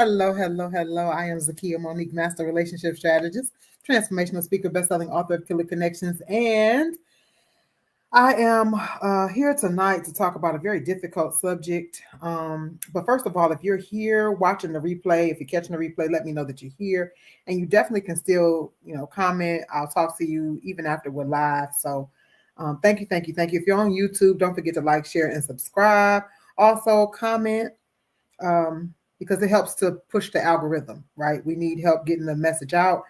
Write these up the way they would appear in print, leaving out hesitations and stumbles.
Hello, hello, hello. I am Zakiya Monique, Master Relationship Strategist, transformational speaker, best-selling author of Killer Connections, and I am here tonight to talk about a very difficult subject. But first of all, if you're here watching the replay, if you're catching the replay, let me know that you're here, and you definitely can still, comment. I'll talk to you even after we're live. So, thank you, thank you, thank you. If you're on YouTube, don't forget to like, share, and subscribe. Also, comment. Because it helps to push the algorithm, right? We need help getting the message out.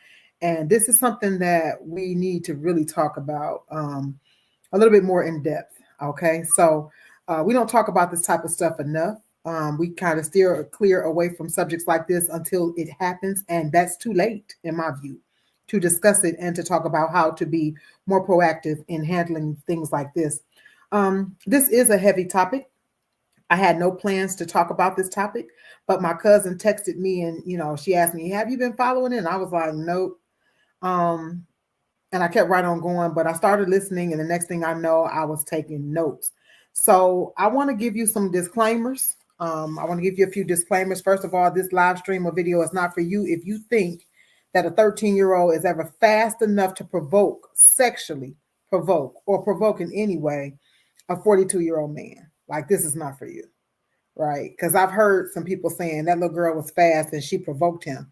And this is something that we need to really talk about a little bit more in depth, okay? So we don't talk about this type of stuff enough. We kind of steer clear away from subjects like this until it happens, and that's too late, in my view, to discuss it and to talk about how to be more proactive in handling things like this. This is a heavy topic. I had no plans to talk about this topic, but my cousin texted me and, she asked me, have you been following it? And I was like, nope. And I kept right on going, but I started listening. And the next thing I know, I was taking notes. So I want to give you some disclaimers. I want to give you a few disclaimers. First of all, this live stream or video is not for you if you think that a 13-year-old is ever fast enough to sexually provoke, or provoke in any way a 42-year-old man. Like, this is not for you, right? Because I've heard some people saying that little girl was fast and she provoked him.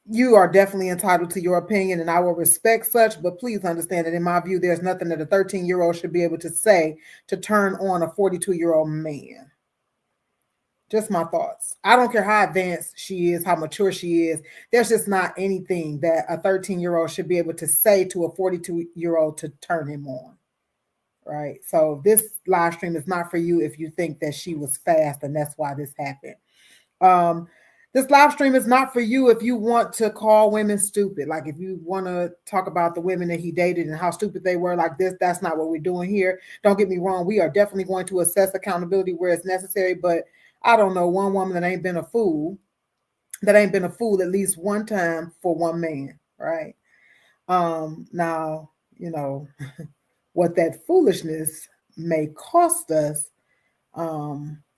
You are definitely entitled to your opinion, and I will respect such, but please understand that in my view, there's nothing that a 13-year-old should be able to say to turn on a 42-year-old man. Just my thoughts. I don't care how advanced she is, how mature she is. There's just not anything that a 13-year-old should be able to say to a 42-year-old to turn him on. Right. So this live stream is not for you if you think that she was fast and that's why this happened. This live stream is not for you if you want to call women stupid. Like, if you want to talk about the women that he dated and how stupid they were like this, that's not what we're doing here. Don't get me wrong. We are definitely going to assess accountability where it's necessary. But I don't know one woman that ain't been a fool at least one time for one man. Right. Now, what that foolishness may cost us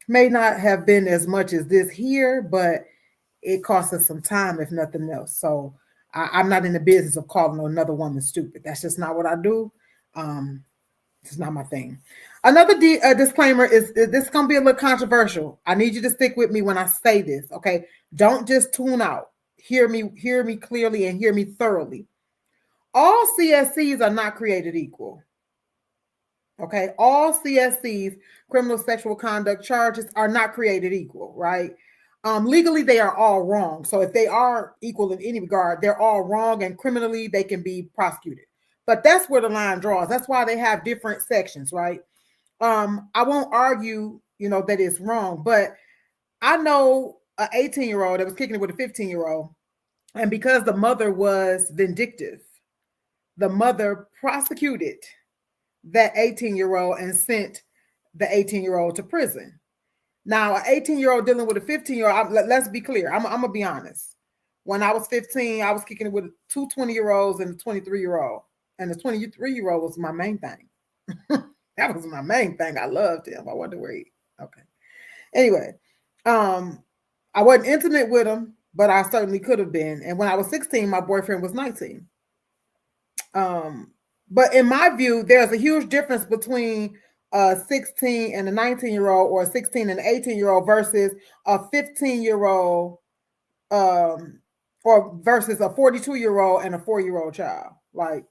may not have been as much as this here, but it cost us some time, if nothing else. So I'm not in the business of calling another woman stupid. That's just not what I do. It's not my thing. Another disclaimer is this is going to be a little controversial. I need you to stick with me when I say this, okay? Don't just tune out. Hear me clearly and hear me thoroughly. All CSCs are not created equal. Okay, all CSCs, criminal sexual conduct charges, are not created equal, right? Legally, they are all wrong. So if they are equal in any regard, they're all wrong, and criminally, they can be prosecuted. But that's where the line draws. That's why they have different sections, right? I won't argue, that it's wrong, but I know an 18-year-old that was kicking it with a 15-year-old, and because the mother was vindictive, the mother prosecuted that 18-year-old and sent the 18-year-old to prison. Now, an 18-year-old dealing with a 15-year-old, let's be clear. I'm going to be honest. When I was 15, I was kicking it with two 20-year-olds and a 23-year-old. And the 23-year-old was my main thing. That was my main thing. I loved him. I wonder where he... Okay. Anyway, I wasn't intimate with him, but I certainly could have been. And when I was 16, my boyfriend was 19. But in my view, there's a huge difference between a 16 and a 19-year-old, or a 16 and an 18-year-old versus a 15-year-old, or versus a 42-year-old and a 4-year-old child. Like,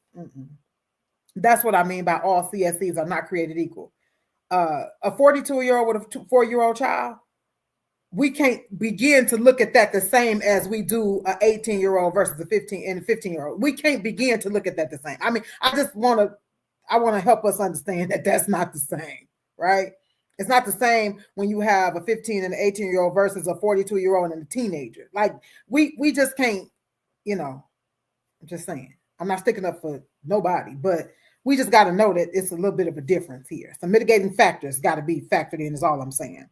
that's what I mean by all CSCs are not created equal. A 42-year-old with a 4-year-old child, we can't begin to look at that the same as we do an 18-year-old versus a 15 and a 15-year-old. We can't begin to look at that the same. I mean, I want to help us understand that that's not the same, right? It's not the same when you have a 15 and an 18-year-old versus a 42-year-old and a teenager. Like, we just can't, I'm just saying. I'm not sticking up for nobody, but we just got to know that it's a little bit of a difference here. Some mitigating factors got to be factored in, is all I'm saying.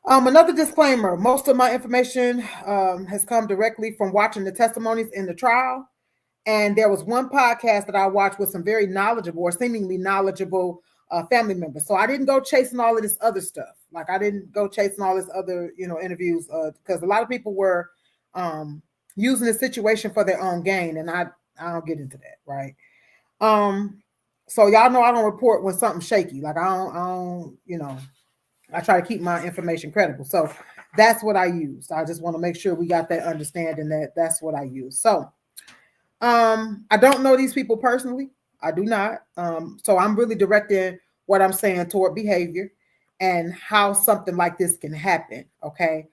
Another disclaimer, most of my information has come directly from watching the testimonies in the trial. And there was one podcast that I watched with some very knowledgeable, or seemingly knowledgeable, family members. So I didn't go chasing all of this other stuff. Like I didn't go chasing all this other, interviews, because a lot of people were using the situation for their own gain, and I don't get into that, right? So y'all know I don't report when something's shaky. Like I don't, I try to keep my information credible. So that's what I use. I just want to make sure we got that understanding that that's what I use. So I don't know these people personally. I do not. So I'm really directing what I'm saying toward behavior and how something like this can happen. Okay.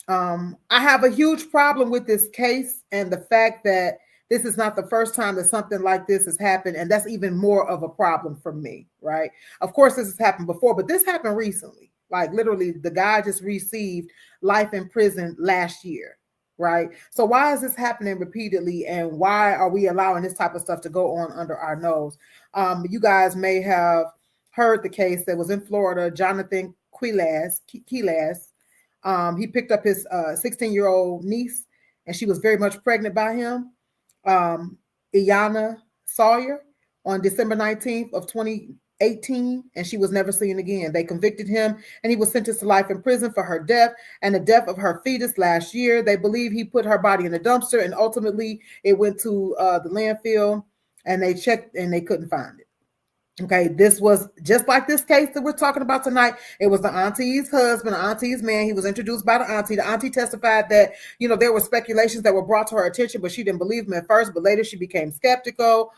I have a huge problem with this case and the fact that this is not the first time that something like this has happened. And that's even more of a problem for me, right? Of course, this has happened before, but this happened recently. Like literally, the guy just received life in prison last year, right? So why is this happening repeatedly, and why are we allowing this type of stuff to go on under our nose? You guys may have heard the case that was in Florida. Jonathan Quilas, he picked up his 16-year-old niece, and she was very much pregnant by him, Iyana Sawyer, on December 19th of 2018, and she was never seen again. They convicted him, and he was sentenced to life in prison for her death and the death of her fetus last year. They believe he put her body in a dumpster, and ultimately it went to the landfill, and they checked, and they couldn't find it. Okay, this was just like this case that we're talking about tonight. It was the auntie's husband, the auntie's man. He was introduced by the auntie. The auntie testified that, there were speculations that were brought to her attention, but she didn't believe him at first, but later she became skeptical.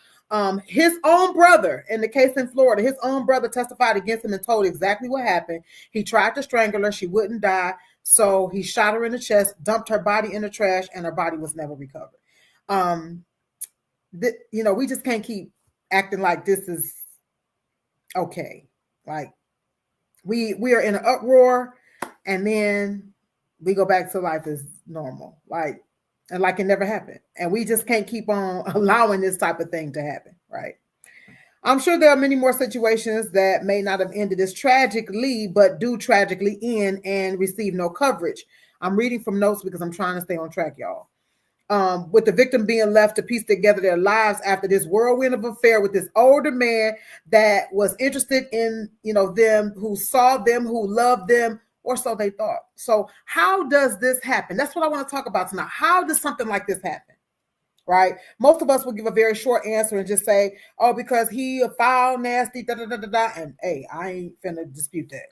His own brother, in the case in Florida, his own brother testified against him and told exactly what happened. He tried to strangle her. She wouldn't die. So he shot her in the chest, dumped her body in the trash, and her body was never recovered. We just can't keep acting like this is okay. Like we are in an uproar, and then we go back to life as normal, like it never happened. And we just can't keep on allowing this type of thing to happen, right? I'm sure there are many more situations that may not have ended as tragically, but do tragically end and receive no coverage. I'm reading from notes because I'm trying to stay on track, y'all. With the victim being left to piece together their lives after this whirlwind of affair with this older man that was interested in, them, who saw them, who loved them, or so they thought. So how does this happen? That's what I want to talk about tonight. How does something like this happen? Right? Most of us will give a very short answer and just say, oh, because he a foul, nasty, da da da da da. And hey, I ain't finna dispute that.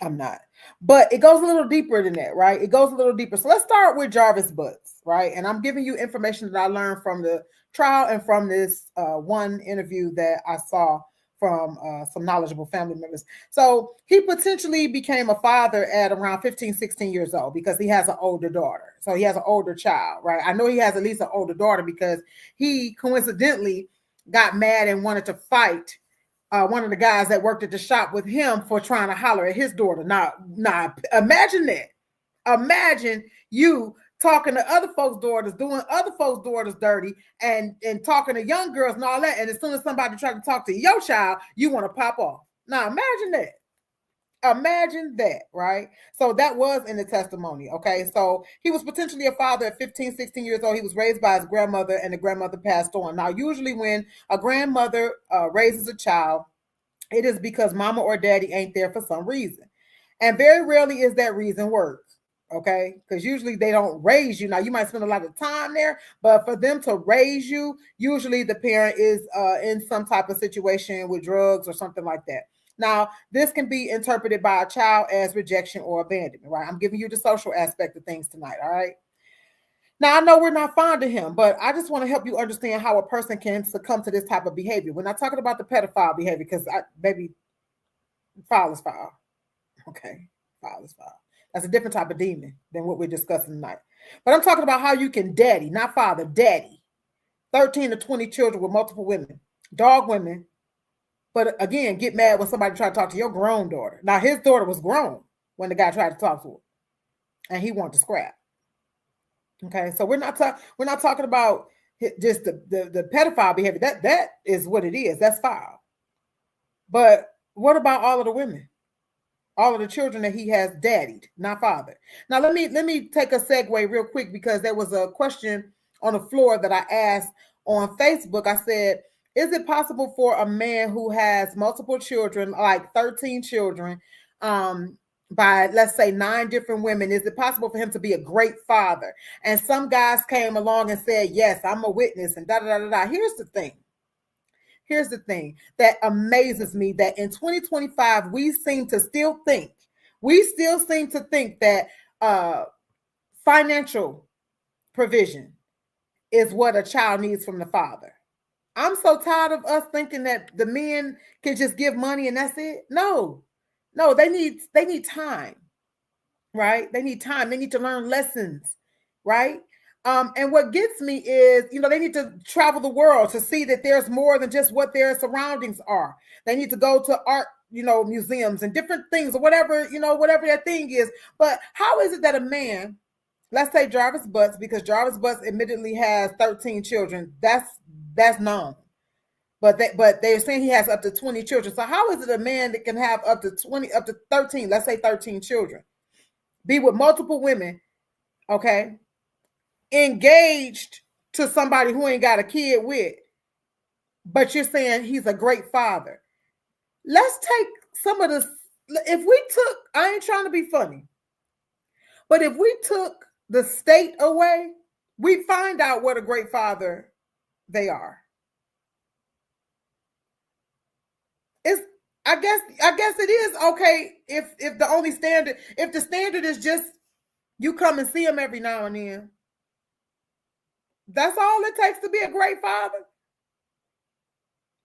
I'm not. But it goes a little deeper than that, right? It goes a little deeper. So let's start with Jarvis Butts, right? And I'm giving you information that I learned from the trial and from this one interview that I saw from some knowledgeable family members. So he potentially became a father at around 15, 16 years old because he has an older daughter. So he has an older child, right? I know he has at least an older daughter because he coincidentally got mad and wanted to fight one of the guys that worked at the shop with him for trying to holler at his daughter. Now, imagine that. Imagine you talking to other folks' daughters, doing other folks' daughters dirty, and talking to young girls and all that. And as soon as somebody tries to talk to your child, you want to pop off. Now, imagine that. Imagine that, right? So that was in the testimony, okay? So he was potentially a father at 15, 16 years old. He was raised by his grandmother, and the grandmother passed on. Now, usually when a grandmother raises a child, it is because mama or daddy ain't there for some reason. And very rarely is that reason work, okay? Because usually they don't raise you. Now, you might spend a lot of time there, but for them to raise you, usually the parent is in some type of situation with drugs or something like that. Now, this can be interpreted by a child as rejection or abandonment, right? I'm giving you the social aspect of things tonight, all right? Now, I know we're not fond of him, but I just want to help you understand how a person can succumb to this type of behavior. We're not talking about the pedophile behavior because baby, foul is foul. Okay, foul is foul. That's a different type of demon than what we're discussing tonight. But I'm talking about how you can daddy, not father, daddy, 13 to 20 children with multiple women, dog women. But again, get mad when somebody tried to talk to your grown daughter. Now, his daughter was grown when the guy tried to talk to her, and he wanted to scrap. Okay, so we're not talking about just the pedophile behavior. That is what it is. That's foul. But what about all of the women, all of the children that he has daddied, not fathered? Now let me take a segue real quick because there was a question on the floor that I asked on Facebook. I said, Is it possible for a man who has multiple children, like 13 children, by let's say 9 different women, is it possible for him to be a great father? And some guys came along and said, yes, I'm a witness, and da da da da da. Here's the thing. Here's the thing that amazes me, that in 2025, we still seem to think that financial provision is what a child needs from the father. I'm so tired of us thinking that the men can just give money and that's it. No, they need time, right? They need time. They need to learn lessons, right? And what gets me is, they need to travel the world to see that there's more than just what their surroundings are. They need to go to art, museums and different things, or whatever, whatever their thing is. But how is it that a man, let's say Jarvis Butts, because Jarvis Butts admittedly has 13 children, that's known. But they're saying he has up to 20 children. So how is it a man that can have up to 13, let's say 13 children, be with multiple women, okay, engaged to somebody who ain't got a kid with, but you're saying he's a great father? Let's take some of this. If we took, I ain't trying to be funny, but if we took the state away, we find out what a great father they are. I guess it is okay if the only standard, if the standard is just you come and see him every now and then. That's all it takes to be a great father.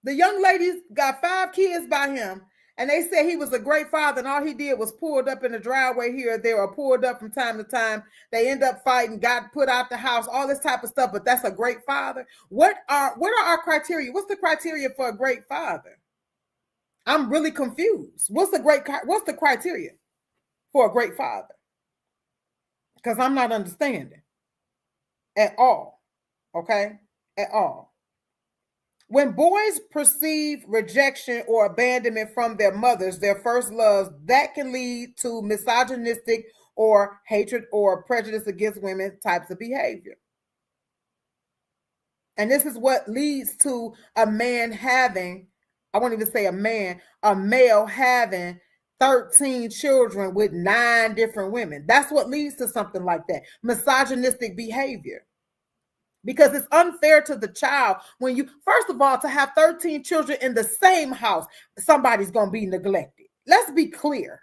The young ladies got 5 kids by him, and they said he was a great father, and all he did was pulled up in the driveway here or there, or pulled up from time to time. They end up fighting, got put out the house, all this type of stuff. But that's a great father. What are our criteria? What's the criteria for a great father? I'm really confused. What's the criteria for a great father? Because I'm not understanding at all. Okay? At all. When boys perceive rejection or abandonment from their mothers, their first loves, that can lead to misogynistic or hatred or prejudice against women types of behavior. And this is what leads to a man having, I won't even say a male having 13 children with 9 different women. That's what leads to something like that. Misogynistic behavior. Because it's unfair to the child when you, first of all, to have 13 children in the same house, somebody's going to be neglected. Let's be clear.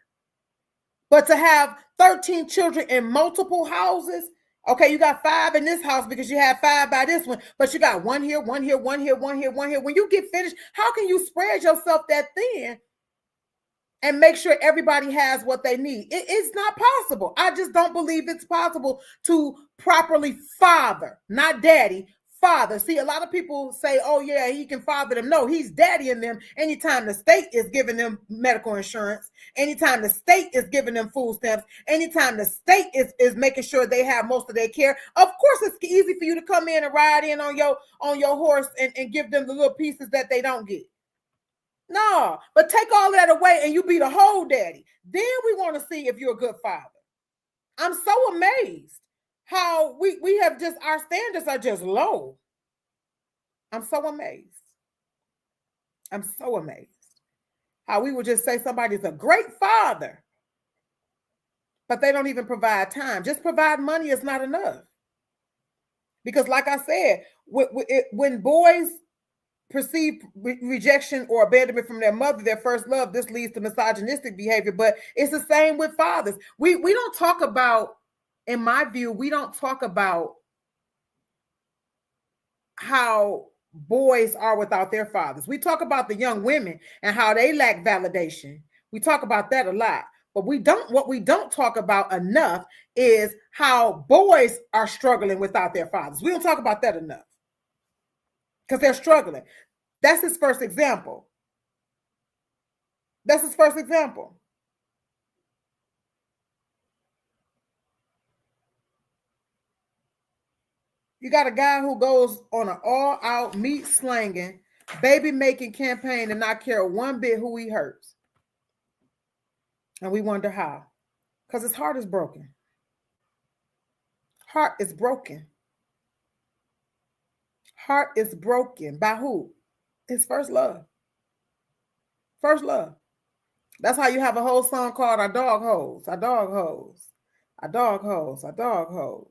But to have 13 children in multiple houses, okay, you got 5 in this house because you have 5 by this one, but you got 1 here, 1 here, 1 here, 1 here, 1 here. When you get finished, how can you spread yourself that thin and make sure everybody has what they need? It's not possible. I just don't believe it's possible to properly father, not daddy, father. See, a lot of people say, oh yeah, he can father them. No, he's daddying them anytime the state is giving them medical insurance, anytime the state is giving them food stamps, anytime the state is making sure they have most of their care. Of course, it's easy for you to come in and ride in on your horse and give them the little pieces that they don't get. No, but take all that away and you be the whole daddy. Then we want to see if you're a good father. I'm so amazed how we have just, our standards are just low. I'm so amazed. I'm so amazed how we would just say somebody's a great father, but they don't even provide time. Just provide money is not enough. Because like I said, when boys perceive rejection or abandonment from their mother, their first love, this leads to misogynistic behavior. But it's the same with fathers. We don't talk about, in my view, we don't talk about how boys are without their fathers. We talk about the young women and how they lack validation. We talk about that a lot. But what we don't talk about enough is how boys are struggling without their fathers. We don't talk about that enough. Because they're struggling. That's his first example. That's his first example. You got a guy who goes on an all-out meat slanging, baby making campaign and not care one bit who he hurts. And we wonder how. Because his heart is broken. Heart is broken. Heart is broken. By who? It's first love. First love. That's how you have a whole song called "Our Dog Hoes." Our dog hoes. Our dog hoes. Our dog hoes.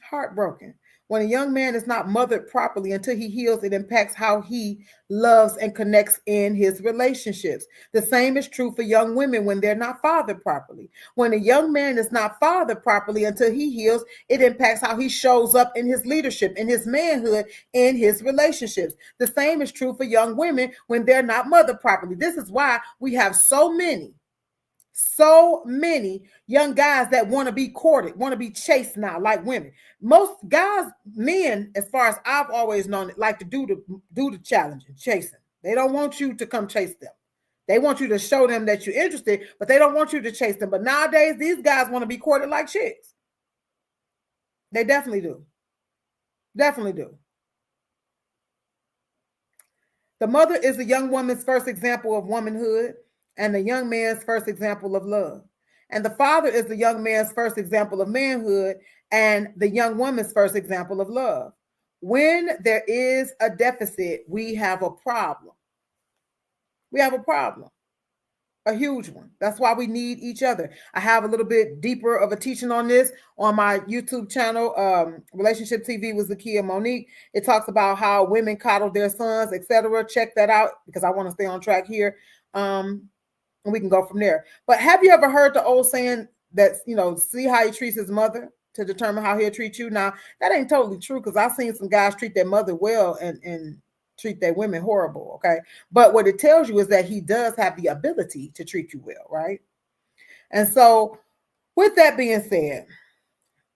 Heartbroken. When a young man is not mothered properly until he heals, it impacts how he loves and connects in his relationships. The same is true for young women when they're not fathered properly. When a young man is not fathered properly until he heals, it impacts how he shows up in his leadership, in his manhood, in his relationships. The same is true for young women when they're not mothered properly. This is why we have so many young guys that want to be courted, want to be chased now, like women. Most guys, men, as far as I've always known it, like to do the challenging, chasing. They don't want you to come chase them. They want you to show them that you're interested, but they don't want you to chase them. But nowadays, these guys want to be courted like chicks. They definitely do. Definitely do. The mother is a young woman's first example of womanhood and the young man's first example of love. And the father is the young man's first example of manhood and the young woman's first example of love. When there is a deficit, we have a problem. We have a problem, a huge one. That's why we need each other. I have a little bit deeper of a teaching on this on my YouTube channel, Relationship TV with Zakiya Monique. It talks about how women coddle their sons, etc. Check that out because I want to stay on track here. And we can go from there. But have you ever heard the old saying that, see how he treats his mother to determine how he'll treat you? Now, that ain't totally true because I've seen some guys treat their mother well and treat their women horrible, okay? But what it tells you is that he does have the ability to treat you well, right? And so with that being said,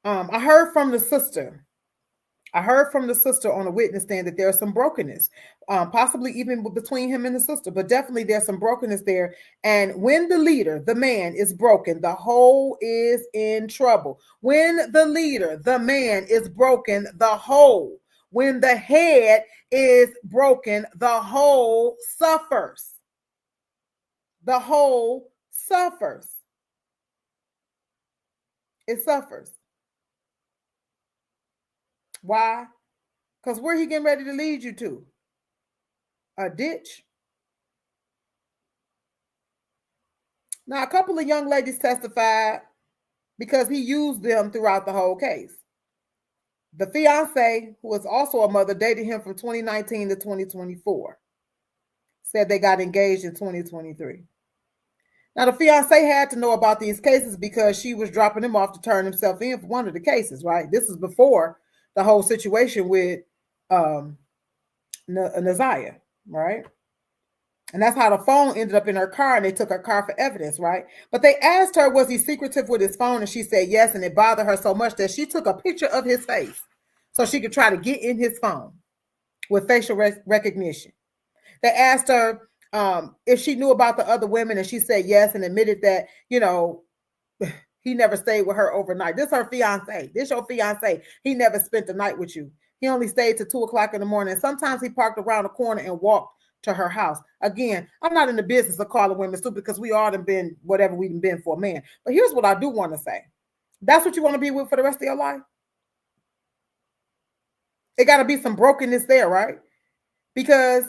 I heard from the sister on a witness stand that there's some brokenness, possibly even between him and the sister, but definitely there's some brokenness there. And when the leader, the man, is broken, the whole is in trouble. When the leader, the man, is broken, the whole. When the head is broken, the whole suffers. The whole suffers. It suffers. Why? Because where he getting ready to lead you to? A ditch? Now, a couple of young ladies testified because he used them throughout the whole case. The fiance, who was also a mother, dated him from 2019 to 2024. Said they got engaged in 2023. Now, the fiance had to know about these cases because she was dropping him off to turn himself in for one of the cases, right? This is before the whole situation with Ziyah, right? And that's how the phone ended up in her car, and they took her car for evidence, right? But they asked her, was he secretive with his phone? And she said yes, and it bothered her so much that she took a picture of his face so she could try to get in his phone with facial recognition. They asked her if she knew about the other women, and she said yes, and admitted that, he never stayed with her overnight. This is her fiance. This your fiance. He never spent the night with you. He only stayed till 2:00 in the morning. Sometimes he parked around the corner and walked to her house. Again, I'm not in the business of calling women stupid because we all have been whatever we've been for a man. But here's what I do want to say. That's what you want to be with for the rest of your life? It got to be some brokenness there, right? Because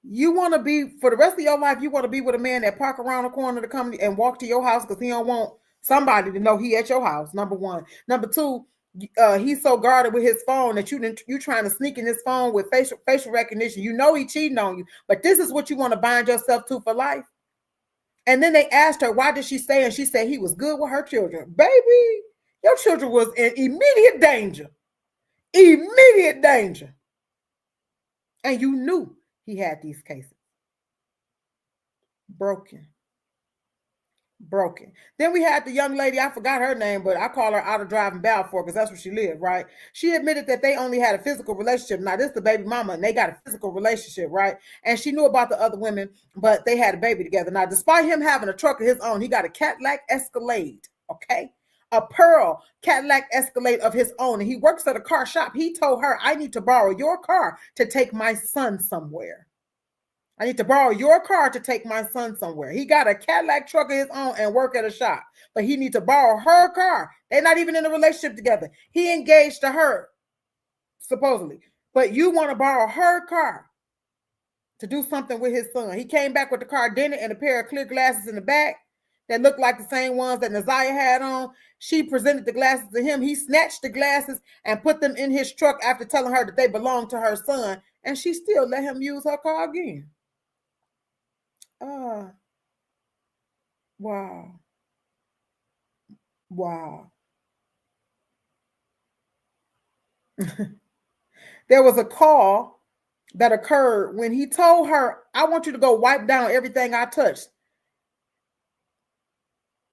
you want to be, for the rest of your life, you want to be with a man that park around the corner to come and walk to your house because he don't want somebody to know he at your house, number one. Number two, he's so guarded with his phone that you trying to sneak in his phone with facial recognition. You know he cheating on you, but this is what you want to bind yourself to for life. And then they asked her, why did she stay? And she said he was good with her children. Baby, your children was in immediate danger. Immediate danger. And you knew he had these cases. Broken. Then we had the young lady, I forgot her name, but I call her Out of Driving Balfour because that's where she lived, right? She admitted that they only had a physical relationship. Now, this is the baby mama, and they got a physical relationship, right? And she knew about the other women, but they had a baby together. Now, despite him having a truck of his own, he got a Cadillac Escalade, okay? A pearl Cadillac Escalade of his own, and he works at a car shop. He told her, I need to borrow your car to take my son somewhere. I need to borrow your car to take my son somewhere. He got a Cadillac truck of his own and work at a shop, but he needs to borrow her car. They're not even in a relationship together. He engaged to her, supposedly, But you want to borrow her car to do something with his son. He came back with the car dented and a pair of clear glasses in the back that looked like the same ones that Ziyah had on. She presented the glasses to him. He snatched the glasses and put them in his truck after telling her that they belonged to her son. And she still let him use her car again. Wow. Wow. There was a call that occurred when he told her, I want you to go wipe down everything I touched.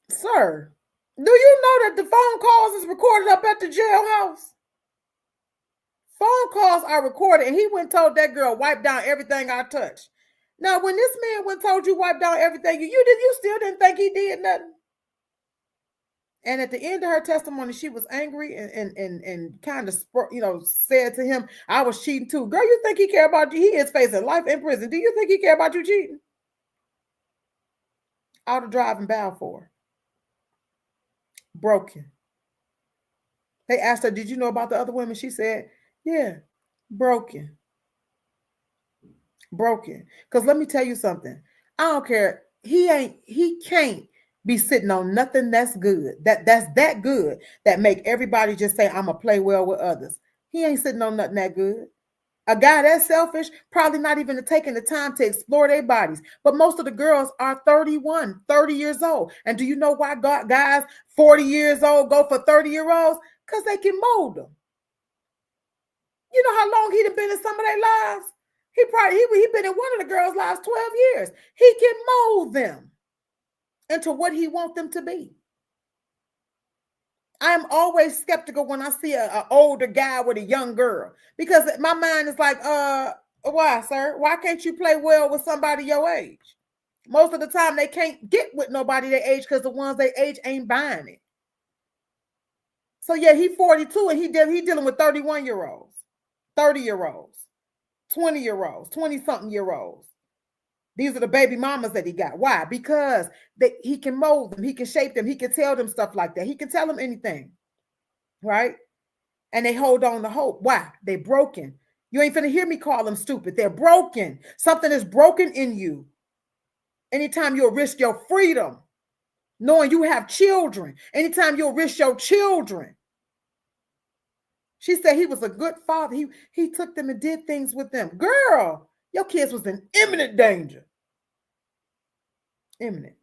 Sir, do you know that the phone calls is recorded up at the jailhouse? Phone calls are recorded, and he went and told that girl, wipe down everything I touched. Now, when this man went and told you wipe down everything, you still didn't think he did nothing. And at the end of her testimony, she was angry and kind of, said to him, I was cheating too. Girl, you think he care about you? He is facing life in prison. Do you think he care about you cheating? Out of driving Balfour. Broken. They asked her, did you know about the other women? She said, yeah, broken. Broken. Because let me tell you something. I don't care. He can't be sitting on nothing that's good. That's that good that make everybody just say, I'm going to play well with others. He ain't sitting on nothing that good. A guy that's selfish, probably not even taking the time to explore their bodies. But most of the girls are 31, 30 years old. And do you know why guys 40 years old go for 30-year-olds? Because they can mold them. You know how long he'd been in some of their lives? He been in one of the girls' lives 12 years. He can mold them into what he wants them to be. I'm always skeptical when I see an older guy with a young girl, because my mind is like, why, sir? Why can't you play well with somebody your age? Most of the time they can't get with nobody their age because the ones their age ain't buying it. So yeah, he 42 and he dealing with 31-year-olds, 30-year-olds, 20-year-olds, 20-something-year-olds. These are the baby mamas that he got. Why? Because he can mold them. He can shape them. He can tell them stuff like that. He can tell them anything, right? And they hold on to hope. Why? They're broken. You ain't finna hear me call them stupid. They're broken. Something is broken in you. Anytime you'll risk your freedom, knowing you have children, anytime you'll risk your children. She said he was a good father. He took them and did things with them. Girl, your kids was in imminent danger. Imminent.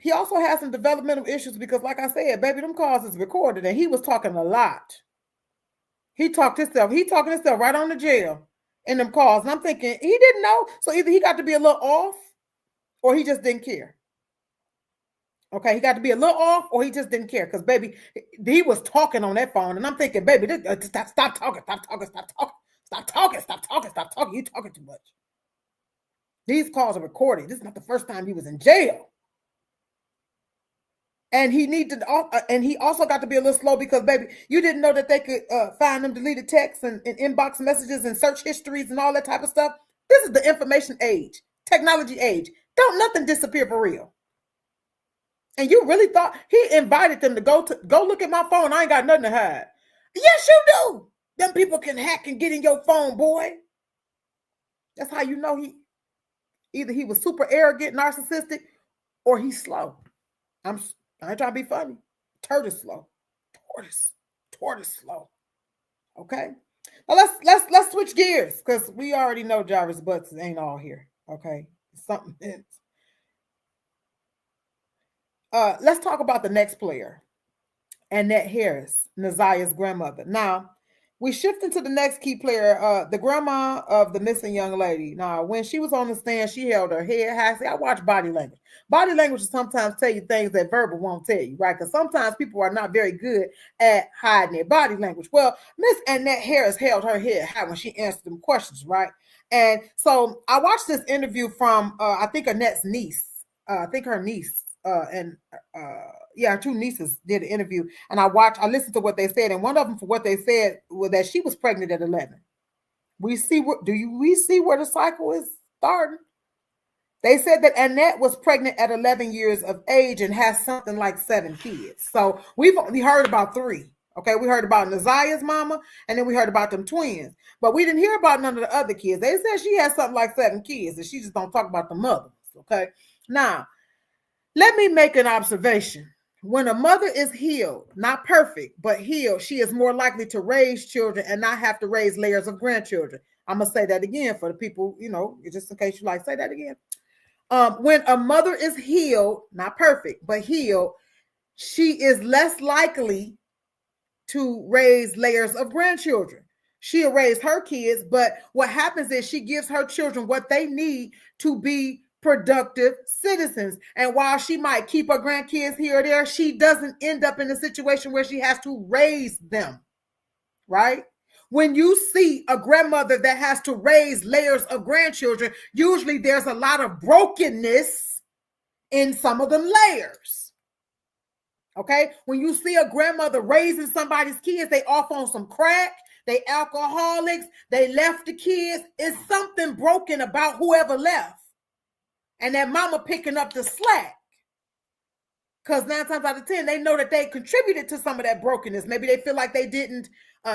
He also has some developmental issues because, like I said, baby, them calls is recorded, and he was talking a lot. He talking himself right on the jail in them calls. And I'm thinking, he didn't know. So either he got to be a little off or he just didn't care. Okay, he got to be a little off or he just didn't care. Because, baby, he was talking on that phone. And I'm thinking, baby, stop talking. You talking too much. These calls are recorded. This is not the first time he was in jail. And he also got to be a little slow because, baby, you didn't know that they could find them deleted texts and inbox messages and search histories and all that type of stuff. This is the information age, technology age. Don't nothing disappear for real. And you really thought he invited them to go look at my phone? I ain't got nothing to hide. Yes, you do. Them people can hack and get in your phone, boy. That's how you know either he was super arrogant, narcissistic, or he's slow. I ain't trying to be funny. Tortoise slow. Tortoise slow. Okay. Now let's switch gears because we already know Jarvis Butts ain't all here. Okay. Something is. Let's talk about the next player, Annette Harris, Naziah's grandmother. Now, we shift into the next key player, the grandma of the missing young lady. Now, when she was on the stand, she held her head high. See, I watch body language. Body language will sometimes tell you things that verbal won't tell you, right? Because sometimes people are not very good at hiding their body language. Well, Miss Annette Harris held her head high when she answered them questions, right? And so I watched this interview from, I think Annette's niece. I think her niece. Her two nieces did an interview, and I listened to what they said, and one of them, for what they said, was that she was pregnant at 11. We see where the cycle is starting. They said that Annette was pregnant at 11 years of age and has something like 7 kids. So we've only heard about 3. Okay, we heard about Naziah's mama, and then we heard about them twins. But we didn't hear about none of the other kids. They said she had something like 7 kids, and she just don't talk about the mothers. Okay. Now, let me make an observation. When a mother is healed, not perfect, but healed, she is more likely to raise children and not have to raise layers of grandchildren. I'm going to say that again for the people, just in case you like, say that again. When a mother is healed, not perfect, but healed, she is less likely to raise layers of grandchildren. She'll raise her kids, but what happens is she gives her children what they need to be productive citizens. And while she might keep her grandkids here or there, she doesn't end up in a situation where she has to raise them, right? When you see a grandmother that has to raise layers of grandchildren, usually there's a lot of brokenness in some of them layers. Okay, when you see a grandmother raising somebody's kids, they off on some crack, they alcoholics, they left the kids. It's something broken about whoever left. And that mama picking up the slack. Because 9 times out of 10, they know that they contributed to some of that brokenness. Maybe they feel like they didn't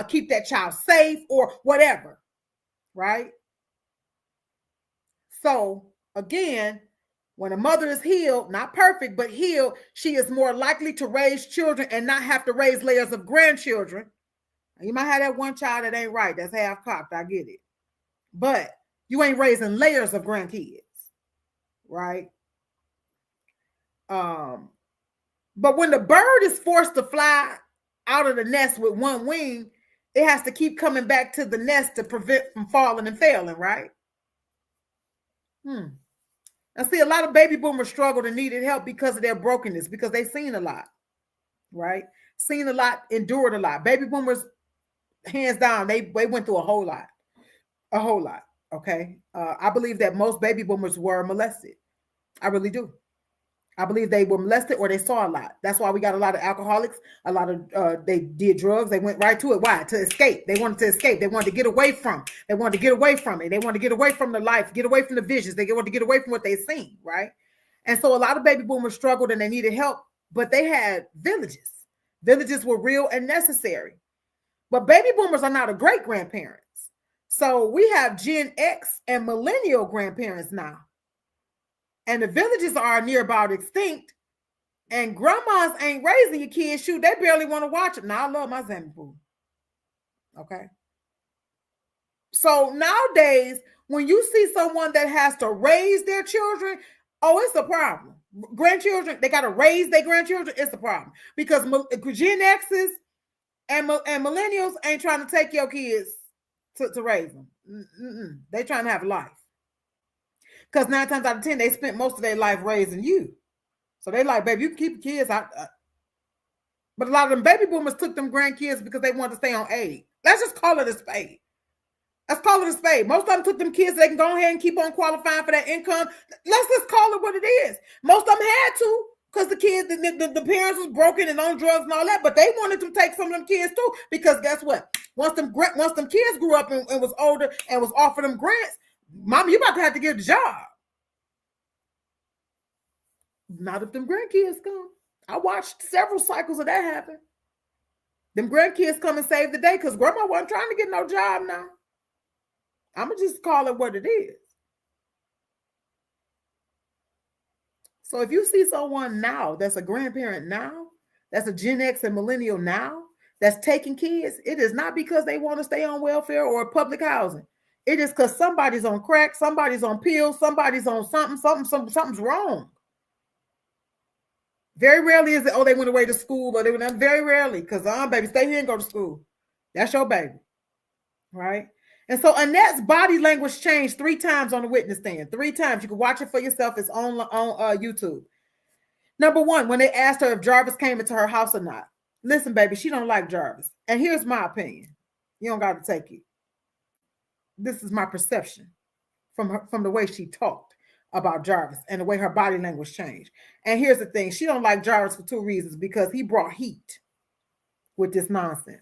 keep that child safe or whatever, right? So again, when a mother is healed, not perfect, but healed, she is more likely to raise children and not have to raise layers of grandchildren. You might have that one child that ain't right, that's half cocked, I get it. But you ain't raising layers of grandkids, right? But when the bird is forced to fly out of the nest with one wing, it has to keep coming back to the nest to prevent from falling and failing, right? And see, a lot of baby boomers struggled and needed help because of their brokenness, because they've seen a lot, right? Seen a lot, endured a lot. Baby boomers, hands down, they went through a whole lot, okay? I believe that most baby boomers were molested. I really do. I believe they were molested or they saw a lot. That's why we got a lot of alcoholics, a lot of, they did drugs. They went right to it. Why? To escape. They wanted to escape. They wanted to get away from. They wanted to get away from it. They wanted to get away from the life, get away from the visions. They wanted to get away from what they'd seen, right? And so a lot of baby boomers struggled and they needed help, but they had villages. Villages were real and necessary. But baby boomers are not a great grandparents. So we have Gen X and millennial grandparents now. And the villages are near about extinct, and grandmas ain't raising your kids. Shoot, they barely want to watch it. Now, I love my Zammy Boo. Okay. So nowadays, when you see someone that has to raise their children, oh, it's a problem. Grandchildren, they got to raise their grandchildren. It's a problem because Gen X's and millennials ain't trying to take your kids to raise them. They trying to have life. Because 9 times out of 10, they spent most of their life raising you. So they like, baby, you can keep the kids out. But a lot of them baby boomers took them grandkids because they wanted to stay on aid. Let's just call it a spade. Let's call it a spade. Most of them took them kids so they can go ahead and keep on qualifying for that income. Let's just call it what it is. Most of them had to because the kids, the parents was broken and on drugs and all that. But they wanted to take some of them kids too because guess what? Once them kids grew up and was older and was offered them grants, Mom, you about to have to get a job. Not if them grandkids come. I watched several cycles of that happen. Them grandkids come and save the day because grandma wasn't trying to get no job now. I'm going to just call it what it is. So if you see someone now that's a grandparent now, that's a Gen X and millennial now, that's taking kids, it is not because they want to stay on welfare or public housing. It is because somebody's on crack, somebody's on pills, somebody's on something's wrong. Very rarely is it, oh, they went away to school, or they went, very rarely, because baby, stay here and go to school. That's your baby, right? And so Annette's body language changed 3 times on the witness stand. 3 times. You can watch it for yourself. It's on YouTube. Number 1, when they asked her if Jarvis came into her house or not. Listen, baby, she don't like Jarvis. And here's my opinion. You don't got to take it. This is my perception from the way she talked about Jarvis and the way her body language changed. And here's the thing. She don't like Jarvis for 2 reasons. Because he brought heat with this nonsense.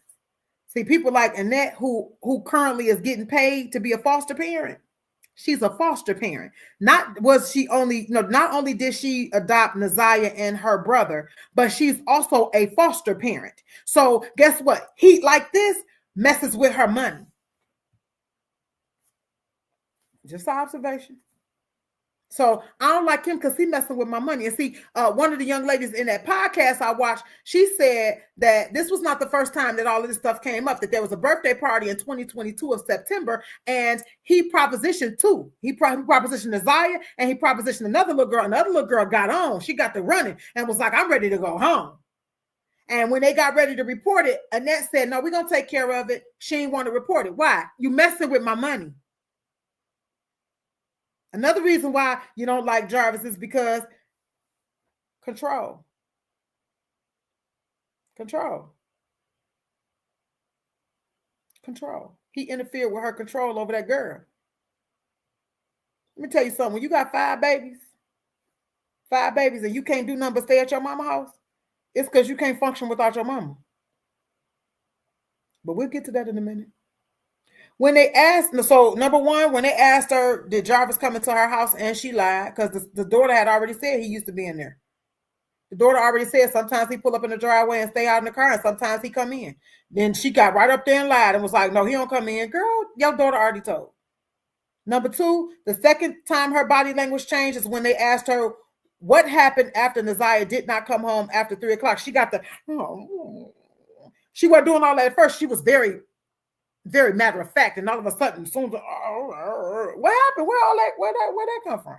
See, people like Annette, who currently is getting paid to be a foster parent, She's a foster parent. Not only did she adopt Naziah and her brother, but she's also a foster parent. So guess what? He like this messes with her money. Just an observation. So I don't like him because he messing with my money. And see, one of the young ladies in that podcast I watched, she said that this was not the first time that all of this stuff came up, that there was a birthday party in 2022 of September, and he propositioned two. He propositioned Ziyah, and he propositioned another little girl. Another little girl got on. She got to running and was like, I'm ready to go home. And when they got ready to report it, Annette said, no, we're going to take care of it. She didn't want to report it. Why? You messing with my money. Another reason why you don't like Jarvis is because control. He interfered with her control over that girl. Let me tell you something. When you got five babies, and you can't do nothing but stay at your mama's house, it's because you can't function without your mama. But we'll get to that in a minute. When they asked, so number one, when they asked her, did Jarvis come into her house, and she lied, because the daughter had already said he used to be in there. The daughter already said sometimes he pull up in the driveway and stay out in the car, and sometimes he come in. Then she got right up there and lied and was like, no, he don't come in. Girl, your daughter already told. Number two, the second time her body language changed is when they asked her what happened after Naziah did not come home after 3 o'clock. She got she wasn't doing all that at first. She was very, very matter of fact, and all of a sudden, what happened? Where that come from?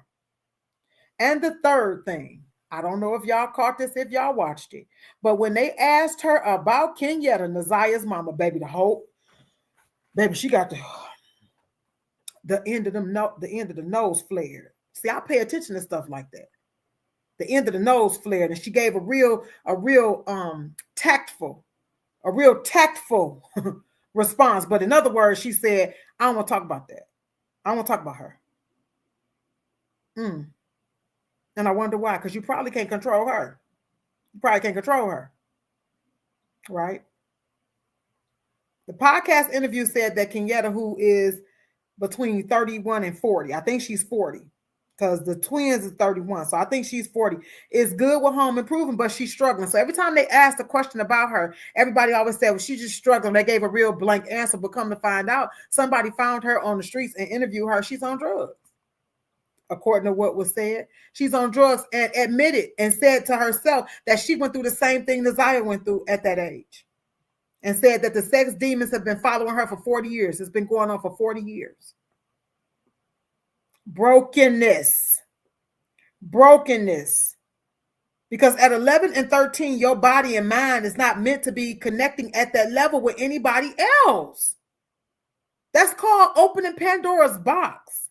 And the third thing, I don't know if y'all caught this, if y'all watched it, but when they asked her about Kenyatta, Naziah's mama, baby, she got the end of the nose flared. See, I pay attention to stuff like that. The end of the nose flared, and she gave a real tactful response. But in other words, she said, I don't want to talk about that. I don't want to talk about her. And I wonder why, because you probably can't control her. Right? The podcast interview said that Kenyatta, who is between 31 and 40, I think she's 40, because the twins is 31, so I think she's 40, is good with home improvement, but she's struggling. So every time they asked a question about her, everybody always said, well, she's just struggling. They gave a real blank answer, but come to find out, somebody found her on the streets and interviewed her. She's on drugs. According to what was said, she's on drugs, and admitted and said to herself that she went through the same thing Ziyah went through at that age, and said that the sex demons have been following her for 40 years. It's been going on for 40 years. Brokenness. Because at 11 and 13, your body and mind is not meant to be connecting at that level with anybody else. That's called opening Pandora's box.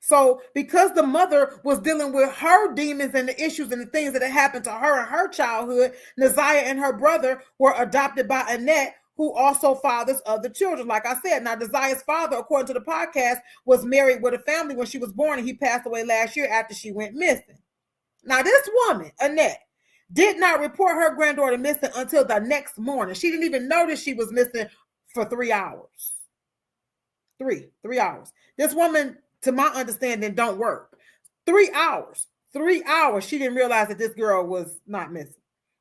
So because the mother was dealing with her demons and the issues and the things that had happened to her in her childhood, Naziah and her brother were adopted by Annette, who also fathers other children. Like I said, now Ziyah's father, according to the podcast, was married with a family when she was born, and he passed away last year after she went missing. Now this woman, Annette, did not report her granddaughter missing until the next morning. She didn't even notice she was missing for 3 hours. Three hours. This woman, to my understanding, don't work. 3 hours. 3 hours. She didn't realize that this girl was not missing.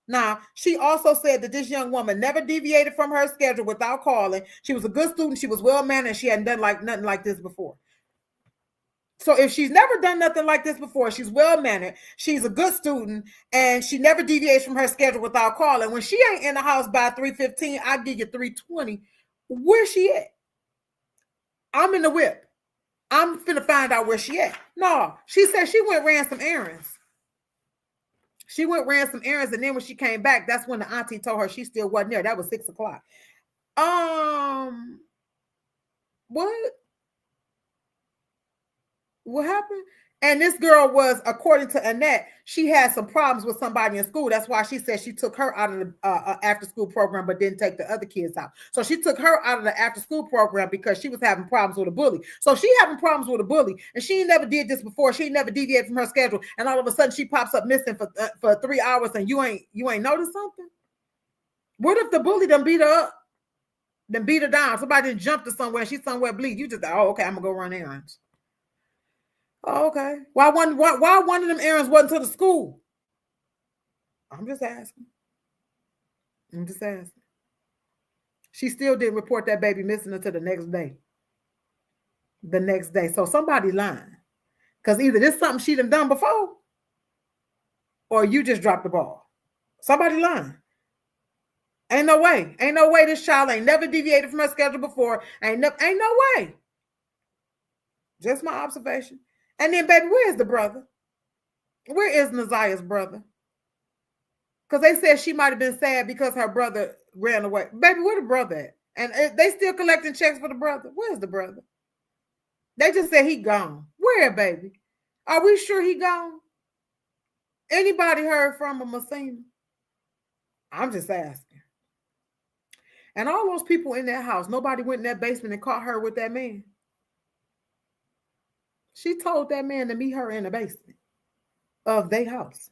Now, she also said that this young woman never deviated from her schedule without calling. She was a good student. She was well-mannered. She hadn't done nothing like this before. So if she's never done nothing like this before, she's well-mannered, she's a good student, and she never deviates from her schedule without calling. When she ain't in the house by 3:15, I give you 3:20. Where's she at? I'm in the whip. I'm finna find out where she at. No, she said she ran some errands. And then when she came back, that's when the auntie told her she still wasn't there. That was 6 o'clock. What happened? And this girl was, according to Annette, she had some problems with somebody in school. That's why she said she took her out of the after-school program, but didn't take the other kids out. So she took her out of the after-school program because she was having problems with a bully. So she having problems with a bully, and she never did this before. She never deviated from her schedule, and all of a sudden she pops up missing for 3 hours, and you ain't noticed something? What if the bully done beat her up? Then beat her down. Somebody didn't jump to somewhere and she's somewhere bleed. You just, oh, okay, I'm gonna go run errands. Oh, okay. Why one of them errands wasn't to the school? I'm just asking. She still didn't report that baby missing until the next day. So somebody lying. Because either this is something she done before, or you just dropped the ball. Somebody lying. Ain't no way. This child ain't never deviated from her schedule before. Ain't no way. Just my observation. And then, baby, where is the brother? Where is Naziah's brother? Because they said she might have been sad because her brother ran away. Baby, where the brother at? And they still collecting checks for the brother. Where's the brother? They just said he gone. Where, baby? Are we sure he gone? Anybody heard from him or seen him? I'm just asking. And all those people in that house, nobody went in that basement and caught her with that man. She told that man to meet her in the basement of their house.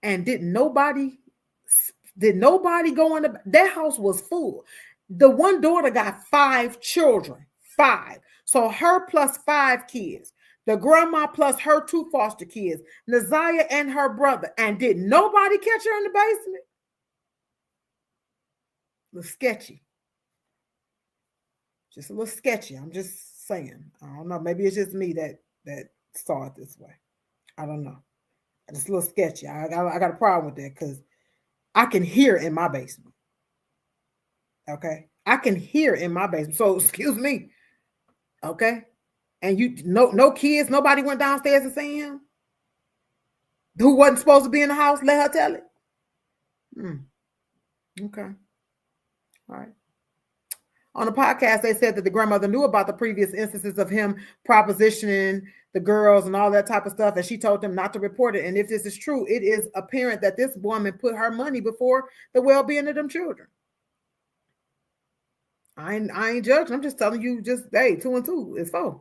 And did nobody go in that house was full. The one daughter got 5 children. 5. So her plus 5 kids. The grandma plus her 2 foster kids. Naziah and her brother. And did nobody catch her in the basement? A little sketchy. Just a little sketchy. I'm just saying. I don't know. Maybe it's just me that saw it this way. I don't know. It's a little sketchy. I got a problem with that because I can hear in my basement. Okay? I can hear in my basement. So, excuse me. Okay? And no kids, nobody went downstairs and seen him? Who wasn't supposed to be in the house? Let her tell it? Okay. All right. On the podcast, they said that the grandmother knew about the previous instances of him propositioning the girls and all that type of stuff, and she told them not to report it. And if this is true, it is apparent that this woman put her money before the well-being of them children. I ain't judging. I'm just telling you, just, hey, 2 and 2 is 4.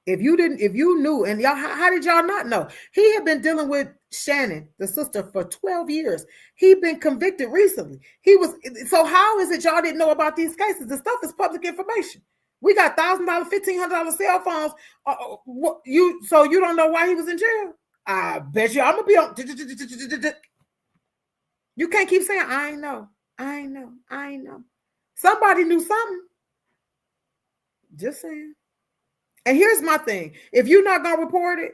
If you knew, and y'all, how did y'all not know? He had been dealing with Shannon, the sister, for 12 years. He'd been convicted recently. So how is it y'all didn't know about these cases? The stuff is public information. We got $1,000, $1,500 cell phones. So you don't know why he was in jail? I bet you I'm gonna be on. You can't keep saying I ain't know. Somebody knew something. Just saying. And here's my thing. If you're not going to report it,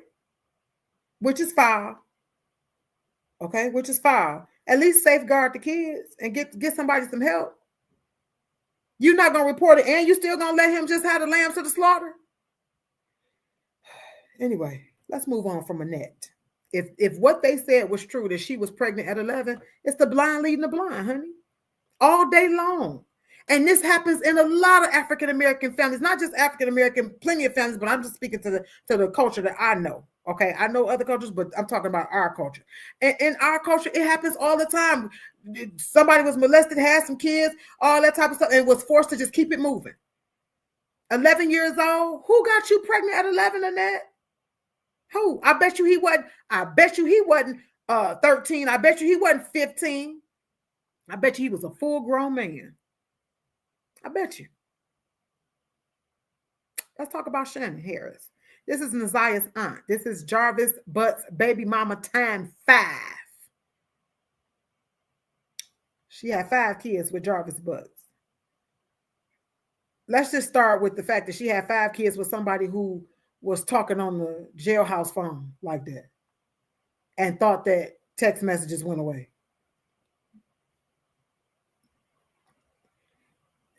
which is foul, okay, at least safeguard the kids and get somebody some help. You're not going to report it and you still going to let him just have the lambs to the slaughter? Anyway, let's move on from Annette. If what they said was true, that she was pregnant at 11, it's the blind leading the blind, honey. All day long. And this happens in a lot of African-American families, not just African-American, plenty of families, but I'm just speaking to the culture that I know. Okay. I know other cultures, but I'm talking about our culture. And in our culture, it happens all the time. Somebody was molested, had some kids, all that type of stuff, and was forced to just keep it moving. 11 years old. Who got you pregnant at 11, Annette? Who? I bet you he wasn't 13. I bet you he wasn't 15. I bet you he was a full-grown man. I bet you. Let's talk about Shannon Harris. This is Naziah's aunt. This is Jarvis Butt's baby mama time 5. She had 5 kids with Jarvis Butts. Let's just start with the fact that she had 5 kids with somebody who was talking on the jailhouse phone like that and thought that text messages went away.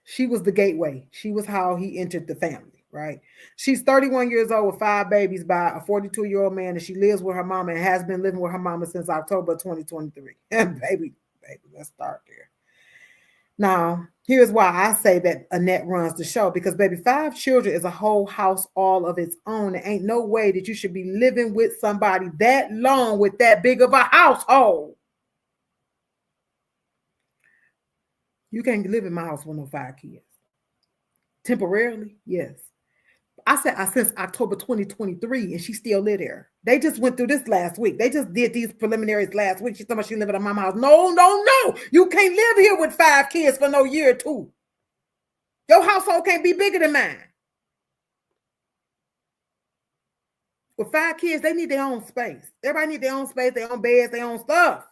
She was the gateway. She was how he entered the family, right? She's 31 years old with 5 babies by a 42-year-old man, and she lives with her mama and has been living with her mama since October 2023. And baby, let's start there. Now, here's why I say that Annette runs the show, because baby, 5 children is a whole house all of its own. There ain't no way that you should be living with somebody that long with that big of a household. You can't live in my house with no 5 kids. Temporarily, yes. I said since October 2023, and she still live there. They just went through this last week. They just did these preliminaries last week. She told me she living at mama's house. No. You can't live here with 5 kids for no year or 2. Your household can't be bigger than mine. With 5 kids, they need their own space. Everybody need their own space, their own beds, their own stuff.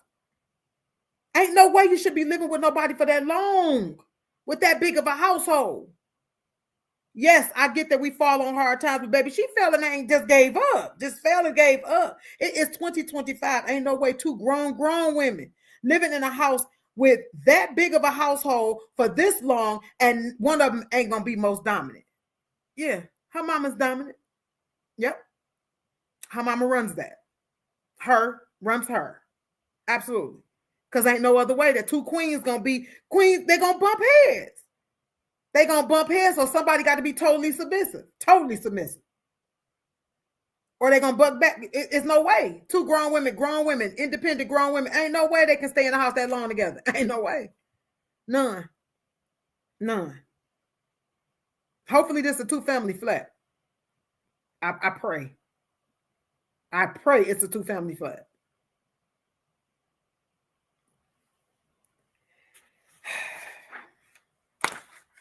Ain't no way you should be living with nobody for that long, with that big of a household. Yes, I get that we fall on hard times, but baby, she fell and ain't just gave up. Just fell and gave up. It is 2025. Ain't no way 2 grown women living in a house with that big of a household for this long, and one of them ain't gonna be most dominant. Yeah, her mama's dominant. Yep. Her mama runs that. Her runs her. Absolutely. Because ain't no other way that 2 queens gonna be queens. They're gonna bump heads. They're gonna bump heads, so somebody got to be totally submissive. Or they're gonna buck back. It's no way. 2 grown women, independent grown women. Ain't no way they can stay in the house that long together. Ain't no way. None. Hopefully this is a 2-family flat. I pray. I pray it's a 2-family flat.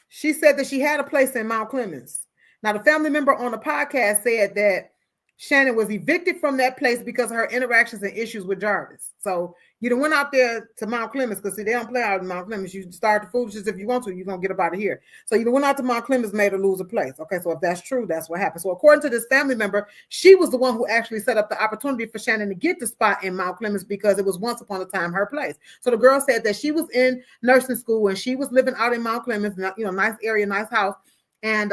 She said that she had a place in Mount Clemens. Now, the family member on the podcast said that Shannon was evicted from that place because of her interactions and issues with Jarvis. So you done went out there to Mount Clemens, because see, they don't play out in Mount Clemens. You start the foolishness if you want to, you're going to get up out of here. So you done went out to Mount Clemens, made her lose a place. Okay, so if that's true, that's what happened. So according to this family member, she was the one who actually set up the opportunity for Shannon to get the spot in Mount Clemens, because it was once upon a time her place. So the girl said that she was in nursing school and she was living out in Mount Clemens, nice area, nice house. And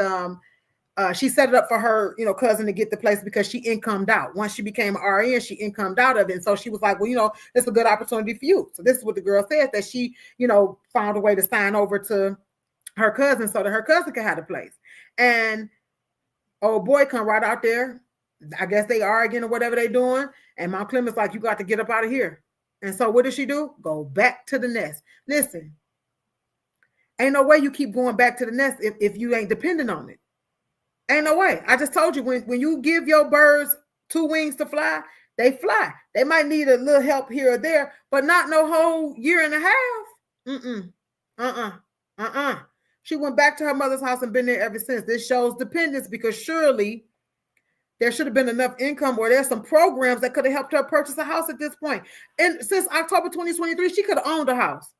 she set it up for her, cousin to get the place because she incomed out. Once she became an RN, she incomed out of it. And so she was like, well, it's a good opportunity for you. So this is what the girl said, that she, found a way to sign over to her cousin so that her cousin could have the place. And old boy come right out there. I guess they arguing or whatever they doing. And Mount Clemens like, you got to get up out of here. And so what does she do? Go back to the nest. Listen, ain't no way you keep going back to the nest if you ain't dependent on it. Ain't no way. I just told you, when you give your birds 2 wings to fly, they fly. They might need a little help here or there, but not no whole year and a half. She went back to her mother's house and been there ever since. This shows dependence, because surely there should have been enough income, or there's some programs that could have helped her purchase a house at this point. And since October 2023, she could have owned a house.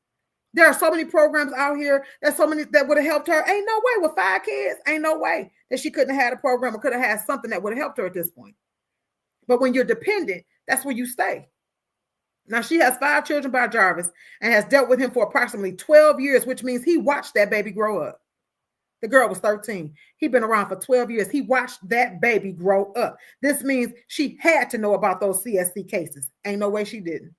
There are so many programs out here. There's so many that would have helped her. Ain't no way with 5 kids. Ain't no way that she couldn't have had a program or could have had something that would have helped her at this point. But when you're dependent, that's where you stay. Now, she has 5 children by Jarvis and has dealt with him for approximately 12 years, which means he watched that baby grow up. The girl was 13. He'd been around for 12 years. He watched that baby grow up. This means she had to know about those CSC cases. Ain't no way she didn't.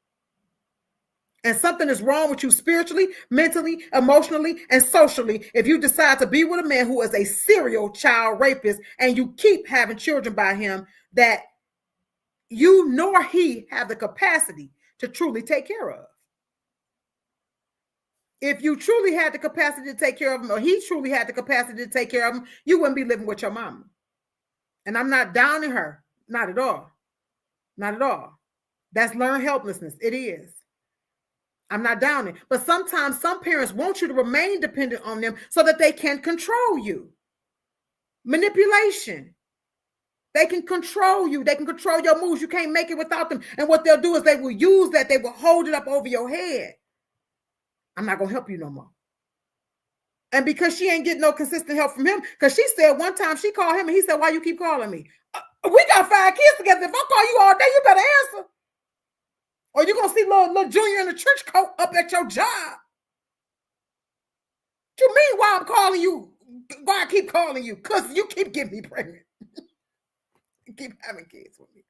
And something is wrong with you spiritually, mentally, emotionally, and socially if you decide to be with a man who is a serial child rapist and you keep having children by him that you nor he have the capacity to truly take care of. If you truly had the capacity to take care of him, or he truly had the capacity to take care of him, you wouldn't be living with your mama. And I'm not downing her. Not at all. Not at all. That's learned helplessness. It is. I'm not downing. But sometimes some parents want you to remain dependent on them so that they can control you. Manipulation. They can control you. They can control your moves. You can't make it without them. And what they'll do is they will use that. They will hold it up over your head. I'm not going to help you no more. And because she ain't getting no consistent help from him, because she said one time she called him and he said, why you keep calling me? We got 5 kids together. If I call you all day, you better answer. Or you're going to see little Junior in the trench coat up at your job. What you mean why I'm calling you? Why I keep calling you? Because you keep getting me pregnant. You keep having kids with me.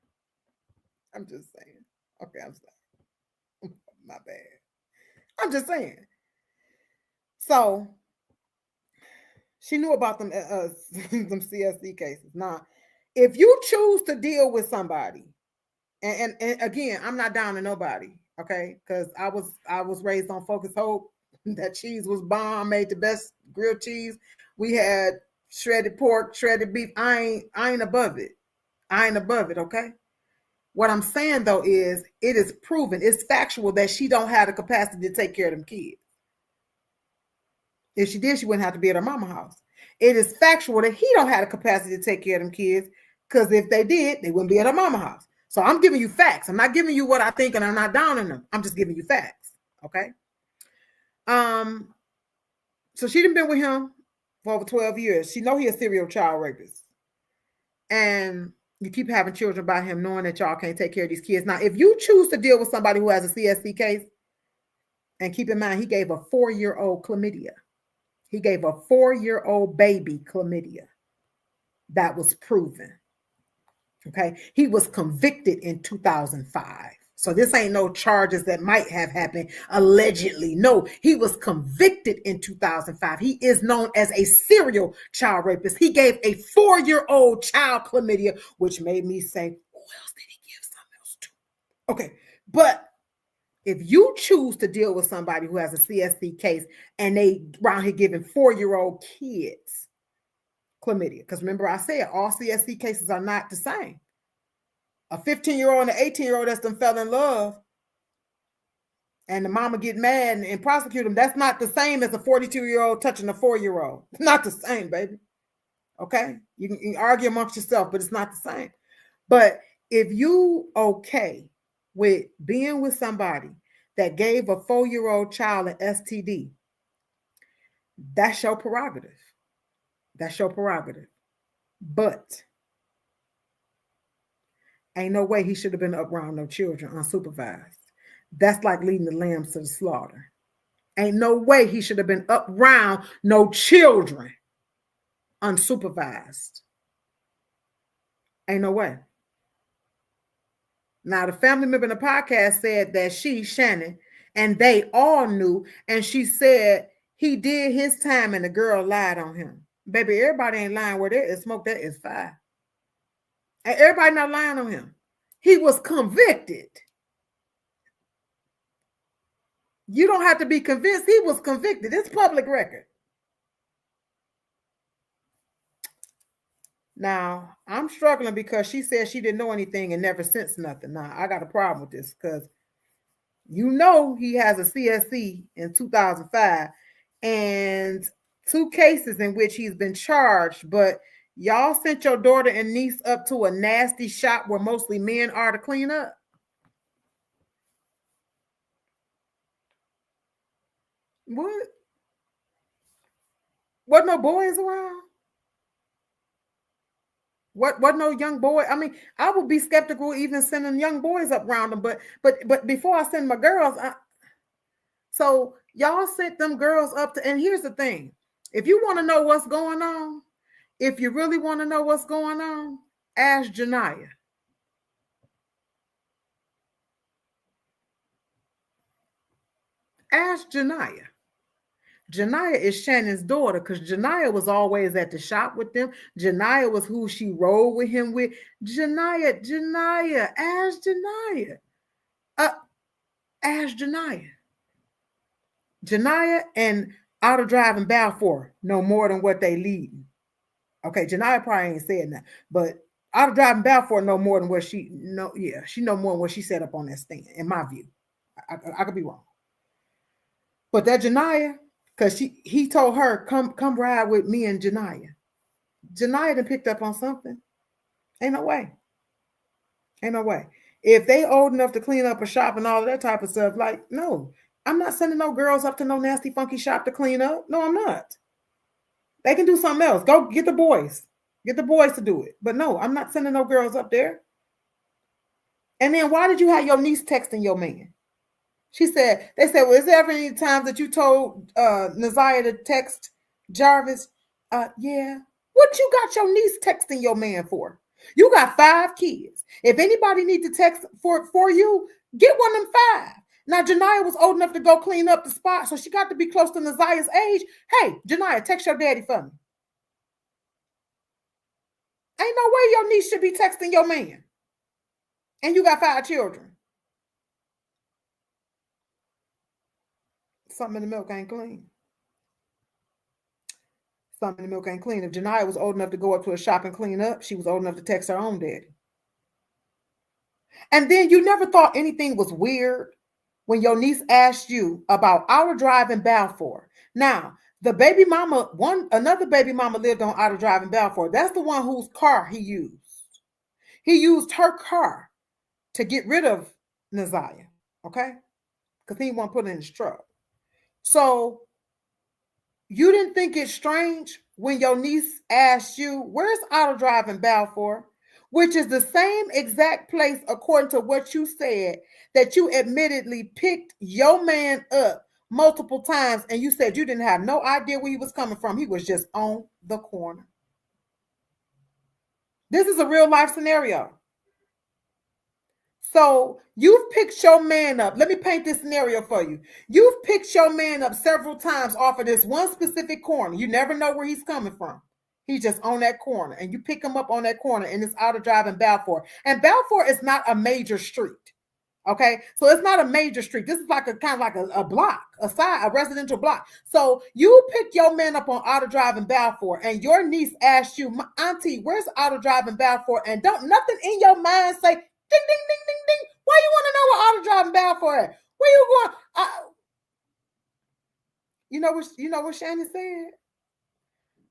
I'm just saying. Okay, I'm sorry. My bad. I'm just saying. So, she knew about them CSC cases. Now, if you choose to deal with somebody, and again, I'm not down to nobody, okay? Because I was raised on Focus Hope. That cheese was bomb, made the best grilled cheese. We had shredded pork, shredded beef. I ain't above it. I ain't above it, okay? What I'm saying though is it is proven, it's factual that she don't have the capacity to take care of them kids. If she did, she wouldn't have to be at her mama house. It is factual that he don't have the capacity to take care of them kids, because if they did, they wouldn't be at her mama house. So I'm giving you facts. I'm not giving you what I think, and I'm not downing them. I'm just giving you facts. Okay. So she done been with him for over 12 years. She know he a serial child rapist. And you keep having children by him knowing that y'all can't take care of these kids. Now, if you choose to deal with somebody who has a CSC case, and keep in mind, he gave a 4-year-old chlamydia. He gave a 4-year-old baby chlamydia. That was proven. Okay. He was convicted in 2005. So this ain't no charges that might have happened allegedly. No, he was convicted in 2005. He is known as a serial child rapist. He gave a 4-year-old child chlamydia, which made me say, who else did he give something else to? Okay. But if you choose to deal with somebody who has a CSC case and they around here giving 4-year-old kids chlamydia, because remember I said all CSC cases are not the same. A 15-year-old and an 18-year-old that's done fell in love and the mama get mad and prosecute them, that's not the same as a 42-year-old touching a 4-year-old. It's not the same, baby. Okay? You can argue amongst yourself, but it's not the same. But if you okay with being with somebody that gave a 4-year-old child an STD, that's your prerogative. That's your prerogative. But ain't no way he should have been up around no children unsupervised. That's like leading the lambs to the slaughter. Ain't no way he should have been up around no children unsupervised. Ain't no way. Now, the family member in the podcast said that she, Shannon, and they all knew, and she said he did his time and the girl lied on him. Baby, everybody ain't lying. Where there is smoke, there is fire. And everybody not lying on him. He was convicted. You don't have to be convinced. He was convicted. It's public record. Now, I'm struggling because she said she didn't know anything and never sensed nothing. Now, I got a problem with this because you know he has a CSC in 2005 and 2 cases in which he's been charged, but y'all sent your daughter and niece up to a nasty shop where mostly men are to clean up. What? What, no boys around? What no young boy? I mean, I would be skeptical even sending young boys up around them, but before I send my girls, so y'all sent them girls up to, and here's the thing. If you want to know what's going on, if you really want to know what's going on, ask Janiyah. Ask Janiyah. Janiyah is Shannon's daughter because Janiyah was always at the shop with them. Janiyah was who she rode with him with. Janiyah, ask Janiyah. Ask Janiyah. Janiyah and Auto Drive and Balfour know more than what they leading. Okay, Janiyah probably ain't said that, but Auto Drive and Balfour know more than what she know. Yeah, she know more than what she set up on that stand, in my view. I could be wrong. But that Janiyah, because he told her, come ride with me and Janiyah. Janiyah done picked up on something. Ain't no way. Ain't no way. If they old enough to clean up a shop and all of that type of stuff, like, no, I'm not sending no girls up to no nasty, funky shop to clean up. No, I'm not. They can do something else. Go get the boys. Get the boys to do it. But no, I'm not sending no girls up there. And then why did you have your niece texting your man? They said, well, is there ever any times that you told Naziah to text Jarvis? Yeah. What you got your niece texting your man for? You got 5 kids. If anybody needs to text for you, get one of them 5. Now, Janiyah was old enough to go clean up the spot, so she got to be close to Naziah's age. Hey, Janiyah, text your daddy for me. Ain't no way your niece should be texting your man. And you got 5 children. Something in the milk ain't clean. Some in the milk ain't clean. If Janiyah was old enough to go up to a shop and clean up, she was old enough to text her own daddy. And then you never thought anything was weird when your niece asked you about Outer Drive in Balfour. Now, the baby mama, another baby mama lived on Outer Drive in Balfour. That's the one whose car he used. He used her car to get rid of Naziah, okay? Because he didn't want to put it in his truck. So you didn't think it strange when your niece asked you, where's Outer Drive in Balfour? Which is the same exact place, according to what you said, that you admittedly picked your man up multiple times, and you said you didn't have no idea where he was coming from. He was just on the corner. This is a real life scenario. So you've picked your man up. Let me paint this scenario for you. You've picked your man up several times off of this one specific corner. You never know where he's coming from. He's just on that corner, and you pick him up on that corner, and it's Outer Drive in Balfour. And Balfour is not a major street. Okay, so it's not a major street. This is like a kind of like a block, a residential block. So you pick your man up on Outer Drive in Balfour, and your niece asked you, Auntie, where's Outer Drive in Balfour? And don't nothing in your mind say, ding, ding, ding, ding, ding. Why you want to know where Outer Drive in Balfour at? Where you going? You know what Shannon said?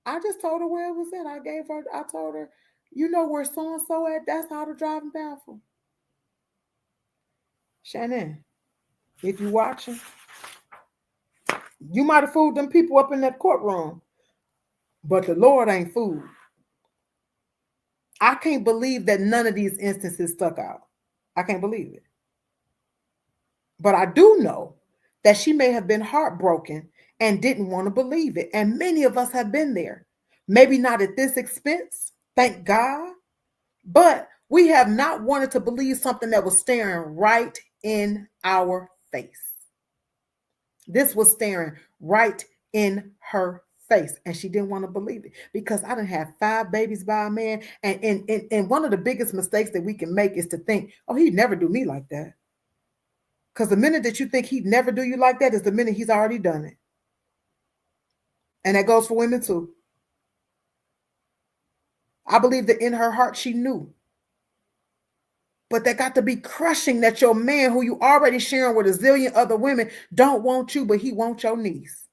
I just told her where it was at. I told her, you know where so-and-so at? That's Outer Drive in Balfour. Shannon, if you watching, you might have fooled them people up in that courtroom, but the Lord ain't fooled. I can't believe that none of these instances stuck out. I can't believe it. But I do know that she may have been heartbroken and didn't want to believe it. And many of us have been there. Maybe not at this expense, thank God, but we have not wanted to believe something that was staring right in our face. This was staring right in her face, and she didn't want to believe it, because I didn't have 5 babies by a man. And one of the biggest mistakes that we can make is to think, oh, he'd never do me like that. Because the minute that you think he'd never do you like that is the minute he's already done it. And that goes for women too. I believe that in her heart she knew. But that got to be crushing that your man, who you already sharing with a zillion other women, don't want you, but he wants your niece.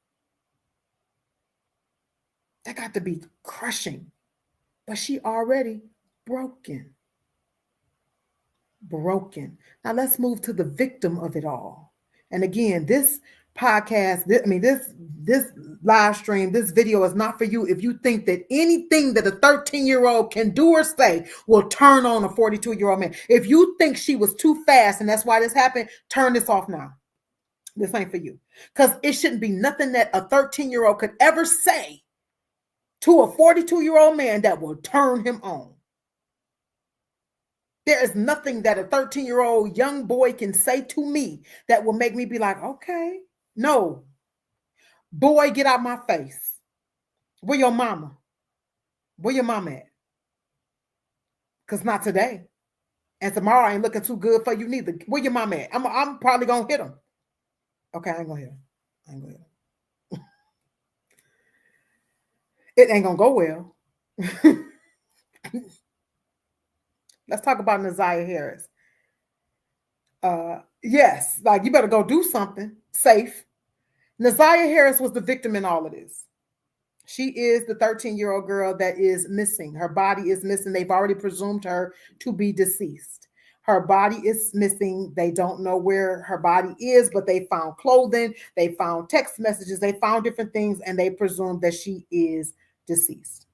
That got to be crushing. But she already broken. Broken. Now let's move to the victim of it all. And again, this podcast, this live stream, this video is not for you if you think that anything that a 13-year-old can do or say will turn on a 42-year-old man. If you think she was too fast and that's why this happened, turn this off now. This ain't for you. Because it shouldn't be nothing that a 13-year-old could ever say to a 42-year-old man that will turn him on. There is nothing that a 13-year-old young boy can say to me that will make me be like, okay, no. Boy, get out my face. Where your mama? Where your mama at? Because not today. And tomorrow ain't looking too good for you neither. Where your mama at? I'm probably going to hit him. Okay, I ain't going to hit him. I ain't going to hit him. It ain't going to go well. Let's talk about Zakiya Harris. Yes, like you better go do something safe. Zakiya Harris was the victim in all of this. She is the 13-year-old girl that is missing. Her body is missing. They've already presumed her to be deceased. Her body is missing. They don't know where her body is, but they found clothing. They found text messages. They found different things, and they presume that she is deceased.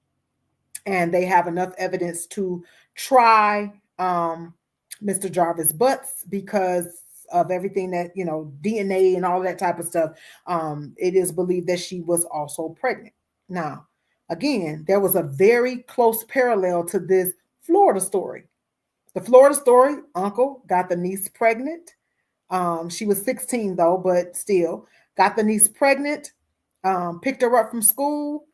And they have enough evidence to try Mr. Jarvis Butts because of everything that, DNA and all that type of stuff. It is believed that she was also pregnant. Now, again, there was a very close parallel to this Florida story. The Florida story, uncle got the niece pregnant. She was 16 though, but still got the niece pregnant, picked her up from school,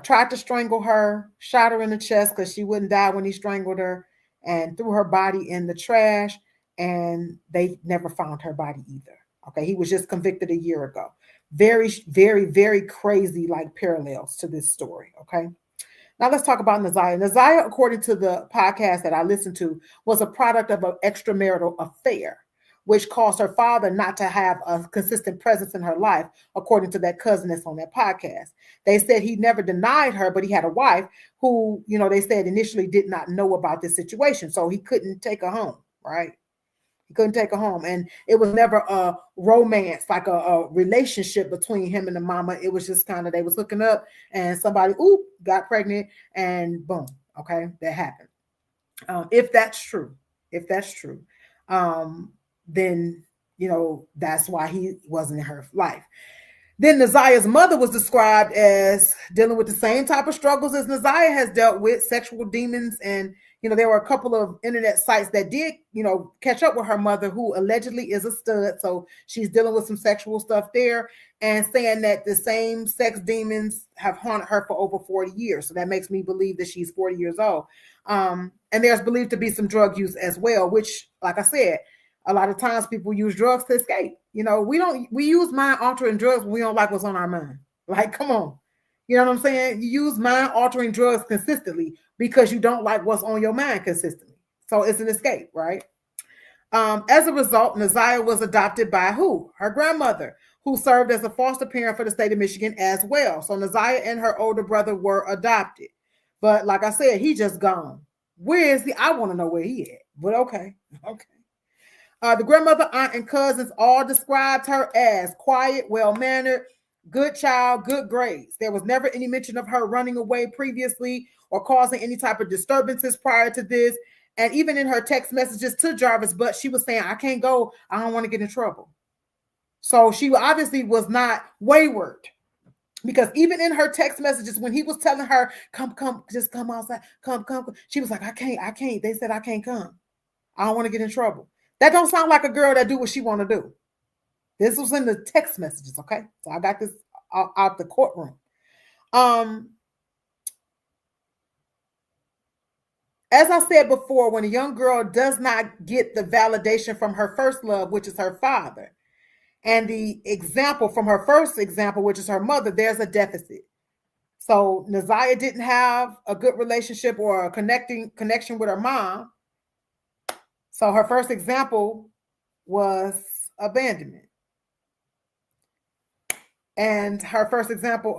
tried to strangle her, shot her in the chest because she wouldn't die when he strangled her, and threw her body in the trash, and they never found her body either. Okay, he was just convicted a year ago. Very, very, very crazy like parallels to this story. Okay. Now let's talk about Naziah. Naziah, according to the podcast that I listened to, was a product of an extramarital affair, which caused her father not to have a consistent presence in her life, according to that cousin that's on that podcast. They said he never denied her, but he had a wife who, they said initially did not know about this situation. So he couldn't take her home, right? He couldn't take her home. And it was never a romance, like a relationship between him and the mama. It was just kind of, they was hooking up and somebody, got pregnant and boom. Okay. That happened. If that's true, then, that's why he wasn't in her life. Then Naziah's mother was described as dealing with the same type of struggles as Naziah has dealt with, sexual demons. And, there were a couple of internet sites that did, catch up with her mother, who allegedly is a stud. So she's dealing with some sexual stuff there and saying that the same sex demons have haunted her for over 40 years. So that makes me believe that she's 40 years old. And there's believed to be some drug use as well, which, like I said, a lot of times people use drugs to escape. We use mind altering drugs when we don't like what's on our mind. Like, come on. You know what I'm saying? You use mind altering drugs consistently because you don't like what's on your mind consistently. So it's an escape, right? As a result, Naziah was adopted by who? Her grandmother, who served as a foster parent for the state of Michigan as well. So Naziah and her older brother were adopted. But like I said, he just gone. Where is he? I want to know where he at. But okay. The grandmother, aunt, and cousins all described her as quiet, well-mannered, good child, good grades. There was never any mention of her running away previously or causing any type of disturbances prior to this. And even in her text messages to Jarvis, but she was saying, I can't go. I don't want to get in trouble. So she obviously was not wayward. Because even in her text messages, when he was telling her, come, just come outside, come, she was like, I can't. They said I can't come. I don't want to get in trouble. That don't sound like a girl that do what she want to do. This was in the text messages, okay? So I got this out the courtroom. As I said before, when a young girl does not get the validation from her first love, which is her father, and the example from her first example, which is her mother, there's a deficit. So Naziah didn't have a good relationship or a connection with her mom. So her first example was abandonment. And her first example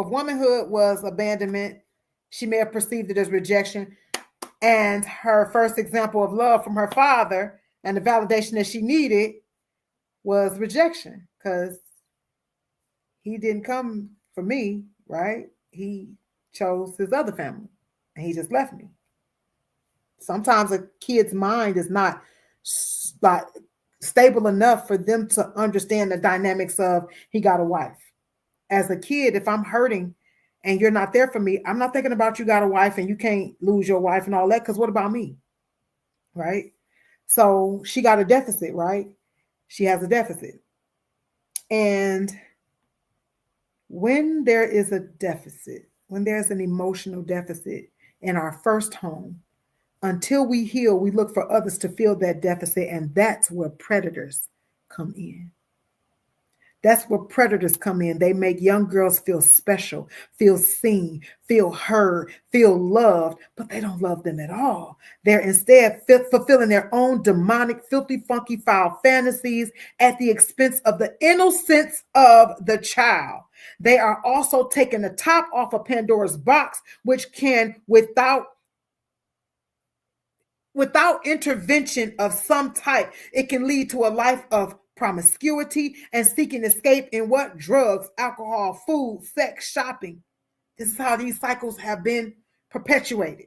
of womanhood was abandonment. She may have perceived it as rejection. And her first example of love from her father and the validation that she needed was rejection, because he didn't come for me, right? He chose his other family and he just left me. Sometimes a kid's mind is not like stable enough for them to understand the dynamics of he got a wife. As a kid, if I'm hurting and you're not there for me, I'm not thinking about you got a wife and you can't lose your wife and all that, because what about me? Right? So she got a deficit, right? She has a deficit. And when there is a deficit, when there's an emotional deficit in our first home, until we heal, we look for others to fill that deficit, and that's where predators come in. That's where predators come in. They make young girls feel special, feel seen, feel heard, feel loved, but they don't love them at all. They're instead fulfilling their own demonic, filthy, funky, foul fantasies at the expense of the innocence of the child. They are also taking the top off of Pandora's box, which can, without intervention of some type, it can lead to a life of promiscuity and seeking escape in what? Drugs, alcohol, food, sex, shopping. This is how these cycles have been perpetuated.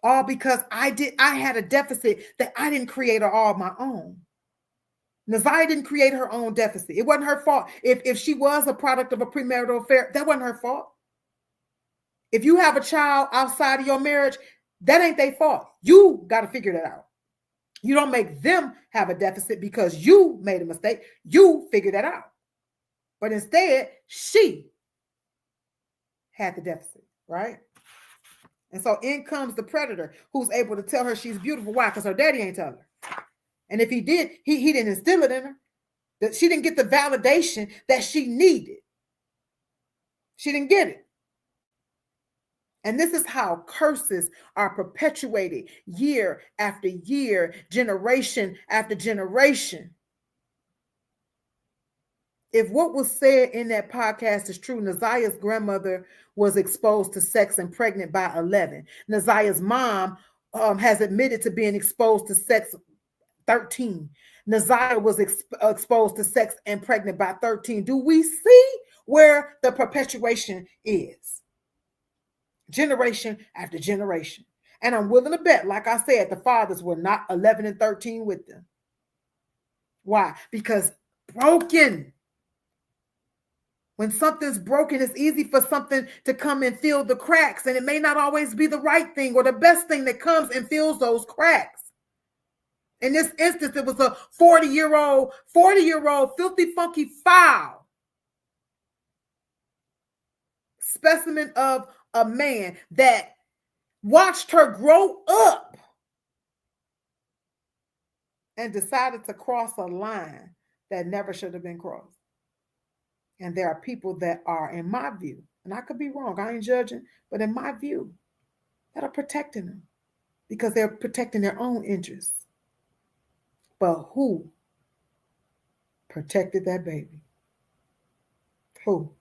All because I had a deficit that I didn't create all of my own. Naziah didn't create her own deficit. It wasn't her fault. If she was a product of a premarital affair, that wasn't her fault. If you have a child outside of your marriage, that ain't their fault. You got to figure that out. You don't make them have a deficit because you made a mistake. You figure that out. But instead, she had the deficit, right? And so in comes the predator who's able to tell her she's beautiful. Why? Because her daddy ain't tell her. And if he did, he didn't instill it in her. That she didn't get the validation that she needed. She didn't get it. And this is how curses are perpetuated year after year, generation after generation. If what was said in that podcast is true, Naziah's grandmother was exposed to sex and pregnant by 11. Naziah's mom has admitted to being exposed to sex 13. Naziah was exposed to sex and pregnant by 13. Do we see where the perpetuation is? Generation after generation. And I'm willing to bet, like I said, the fathers were not 11 and 13 with them. Why? Because broken. When something's broken, it's easy for something to come and fill the cracks. And it may not always be the right thing or the best thing that comes and fills those cracks. In this instance, it was a 40-year-old, filthy, funky, foul specimen of a man that watched her grow up and decided to cross a line that never should have been crossed. And there are people that are, in my view, and I could be wrong, I ain't judging, but in my view, that are protecting them because they're protecting their own interests. But who protected that baby? Who?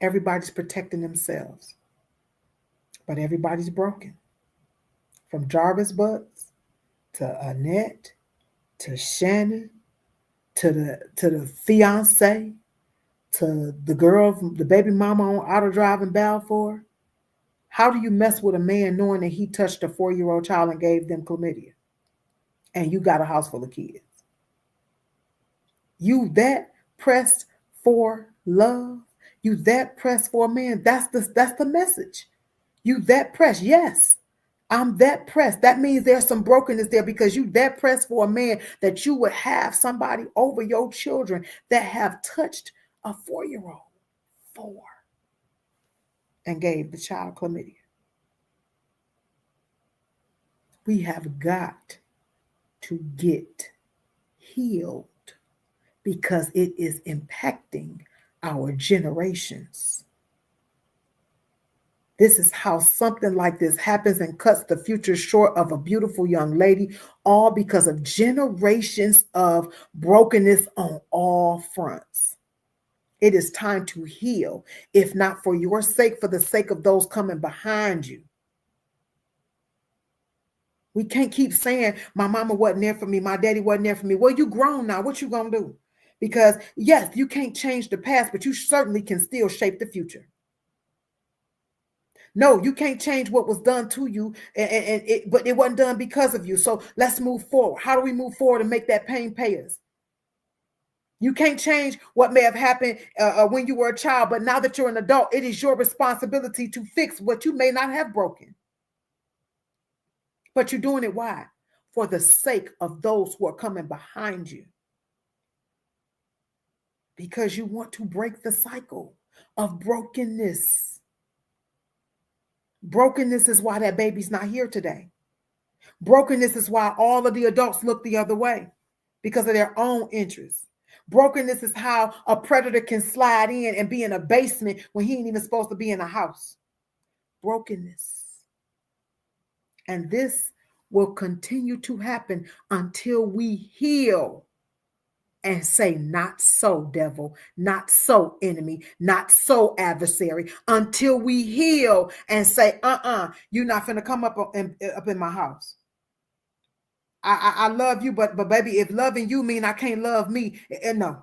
Everybody's protecting themselves, but everybody's broken. From Jarvis Butts to Annette to Shannon to the fiance to the girl, the baby mama on auto drive in Balfour. How do you mess with a man knowing that he touched a 4-year-old child and gave them chlamydia? And you got a house full of kids. You that pressed for love? You that pressed for a man? That's the message. You that pressed? Yes, I'm that pressed. That means there's some brokenness there because you that pressed for a man that you would have somebody over your children that have touched a 4-year-old, and gave the child chlamydia. We have got to get healed because it is impacting our generations. This is how something like this happens and cuts the future short of a beautiful young lady, all because of generations of brokenness on all fronts. It is time to heal, if not for your sake, for the sake of those coming behind you. We can't keep saying, my mama wasn't there for me, my daddy wasn't there for me. Well, you grown now. What you gonna do? Because yes, you can't change the past, but you certainly can still shape the future. No, you can't change what was done to you, but it wasn't done because of you. So let's move forward. How do we move forward and make that pain pay us? You can't change what may have happened when you were a child, but now that you're an adult, it is your responsibility to fix what you may not have broken. But you're doing it why? For the sake of those who are coming behind you. Because you want to break the cycle of brokenness. Brokenness is why that baby's not here today. Brokenness is why all of the adults look the other way because of their own interests. Brokenness is how a predator can slide in and be in a basement when he ain't even supposed to be in a house. Brokenness. And this will continue to happen until we heal and say, not so, devil, not so, enemy, not so, adversary, until we heal and say, you're not finna come up in my house. I love you, but baby, if loving you mean I can't love me, no.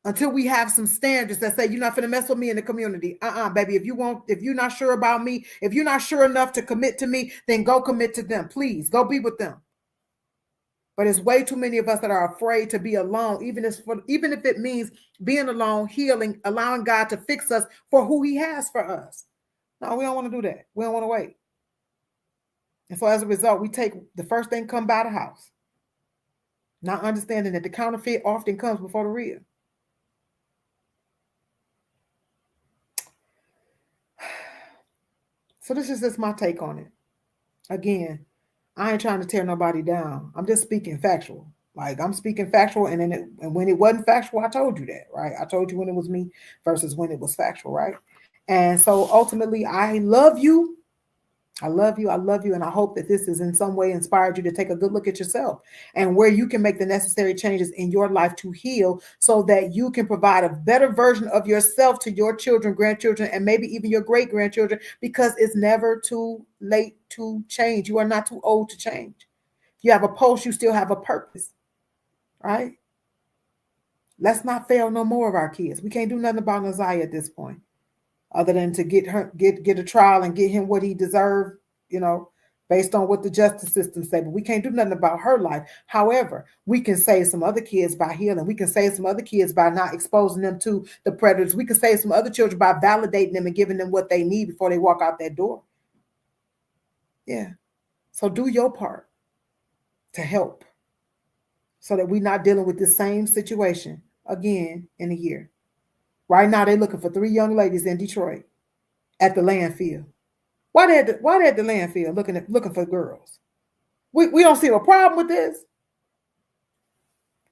Until we have some standards that say you're not finna mess with me in the community. Baby, if you're not sure about me, if you're not sure enough to commit to me, then go commit to them. Please, go be with them. But there's way too many of us that are afraid to be alone, even if it means being alone, healing, allowing God to fix us for who he has for us. No, we don't want to do that. We don't want to wait. And so as a result, we take the first thing come by the house, not understanding that the counterfeit often comes before the real. So this is just my take on it. Again, I ain't trying to tear nobody down. I'm just speaking factual. Like, I'm speaking factual, and and when it wasn't factual, I told you that, right? I told you when it was me versus when it was factual, right? And so ultimately, I love you. I love you. I love you. And I hope that this has in some way inspired you to take a good look at yourself and where you can make the necessary changes in your life to heal so that you can provide a better version of yourself to your children, grandchildren, and maybe even your great grandchildren, because it's never too late to change. You are not too old to change. You have a pulse, you still have a purpose, right? Let's not fail no more of our kids. We can't do nothing about Ziyah at this point, other than to get a trial and get him what he deserved, you know, based on what the justice system said. But we can't do nothing about her life. However, we can save some other kids by healing. We can save some other kids by not exposing them to the predators. We can save some other children by validating them and giving them what they need before they walk out that door. Yeah. So do your part to help so that we're not dealing with the same situation again in a year. Right now, they're looking for 3 young ladies in Detroit at the landfill. Why they at the landfill looking for girls? We don't see a problem with this,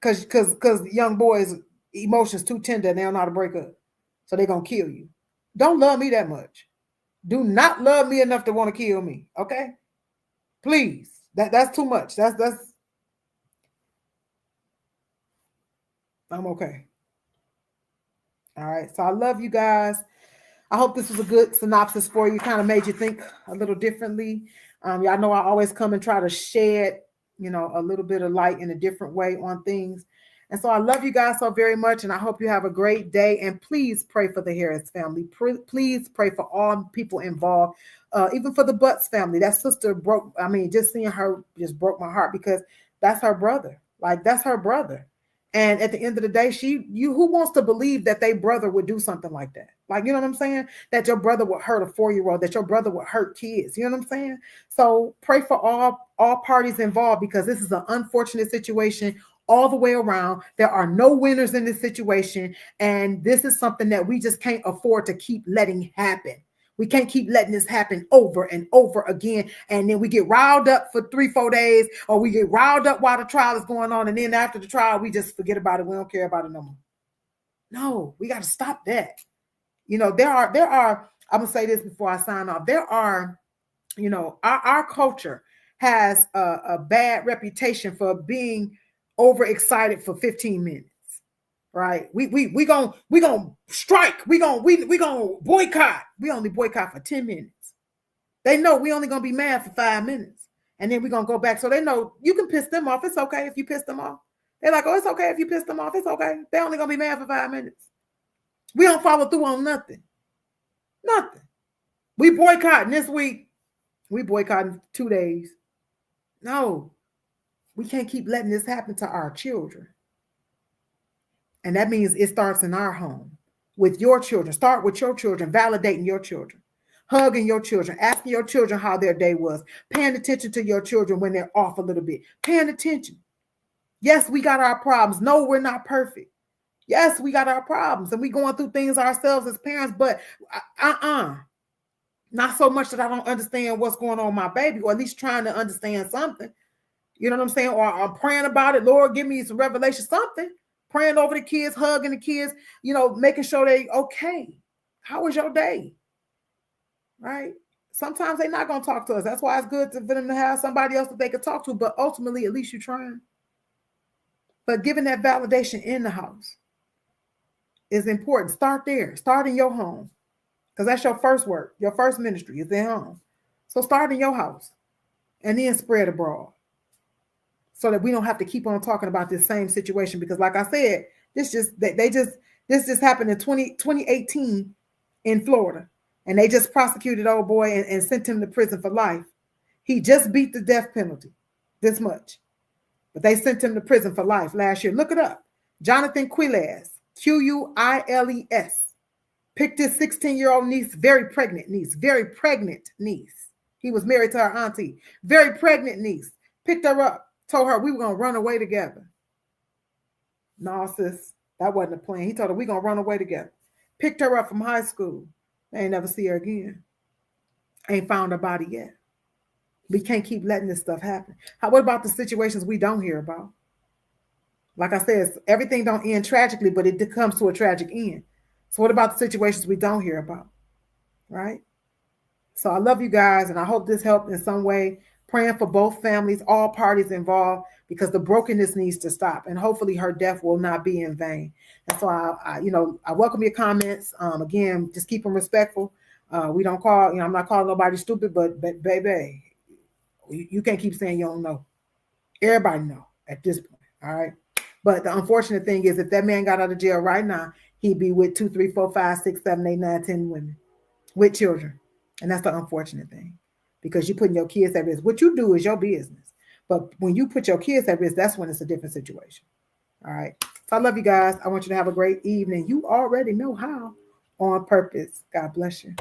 because young boys' emotions too tender and they don't know how to break up, so they're gonna kill you. Don't love me that much. Do not love me enough to want to kill me. Okay, please. That's too much. That's. I'm okay. All right. So I love you guys. I hope this was a good synopsis for you. Kind of made you think a little differently. Y'all know I always come and try to shed, a little bit of light in a different way on things. And so I love you guys so very much, and I hope you have a great day. And please pray for the Harris family. Please pray for all people involved, even for the Butts family. That sister broke. I mean, just seeing her just broke my heart, because that's her brother. Like, that's her brother. And at the end of the day, who wants to believe that their brother would do something like that? Like, you know what I'm saying? That your brother would hurt a 4-year-old, that your brother would hurt kids. You know what I'm saying? So pray for all parties involved, because this is an unfortunate situation all the way around. There are no winners in this situation. And this is something that we just can't afford to keep letting happen. We can't keep letting this happen over and over again. And then we get riled up for 3-4 days, or we get riled up while the trial is going on. And then after the trial, we just forget about it. We don't care about it no more. No, we got to stop that. There are, I'm going to say this before I sign off. There are, our culture has a bad reputation for being overexcited for 15 minutes. Right? We gonna strike. We gonna boycott. We only boycott for 10 minutes. They know we only gonna be mad for 5 minutes, and then we're gonna go back. So they know you can piss them off. It's okay if you piss them off. They're like, oh, it's okay if you piss them off. It's okay. They're only gonna be mad for 5 minutes. We don't follow through on nothing. Nothing. We boycotting this week. We boycotting 2 days. No, we can't keep letting this happen to our children. And that means it starts in our home with your children. Start with your children, validating your children, hugging your children, asking your children how their day was, paying attention to your children when they're off a little bit, paying attention. Yes, we got our problems. No, we're not perfect. Yes, we got our problems, and we're going through things ourselves as parents, but not so much that I don't understand what's going on with my baby, or at least trying to understand something. You know what I'm saying? Or I'm praying about it. Lord, give me some revelation, something. Praying over the kids, hugging the kids, making sure they okay. How was your day? Right? Sometimes they're not going to talk to us. That's why it's good for them to have somebody else that they can talk to. But ultimately, at least you're trying. But giving that validation in the house is important. Start there. Start in your home. Because that's your first work. Your first ministry is in home. So start in your house and then spread abroad, so that we don't have to keep on talking about this same situation. Because like I said, this just happened in 2018 in Florida, and they just prosecuted old boy and sent him to prison for life. He just beat the death penalty this much, but they sent him to prison for life last year. Look it up. Jonathan Quiles, Quiles, picked his 16-year-old niece, very pregnant niece. He was married to her auntie, very pregnant niece, picked her up, told her we were going to run away together. No, sis, that wasn't the plan. He told her we're going to run away together. Picked her up from high school. They ain't never see her again. Ain't found her body yet. We can't keep letting this stuff happen. What about the situations we don't hear about? Like I said, everything don't end tragically, but it comes to a tragic end. So what about the situations we don't hear about, right? So I love you guys, and I hope this helped in some way. Praying for both families, all parties involved, because the brokenness needs to stop, and hopefully her death will not be in vain. And so I welcome your comments. Again, just keep them respectful. We don't call, I'm not calling nobody stupid, but baby, you can't keep saying you don't know. Everybody know at this point. All right. But the unfortunate thing is, if that man got out of jail right now, he'd be with 2, 3, 4, 5, 6, 7, 8, 9, 10 women with children. And that's the unfortunate thing, because you're putting your kids at risk. What you do is your business. But when you put your kids at risk, that's when it's a different situation. All right. So I love you guys. I want you to have a great evening. You already know how. On purpose. God bless you.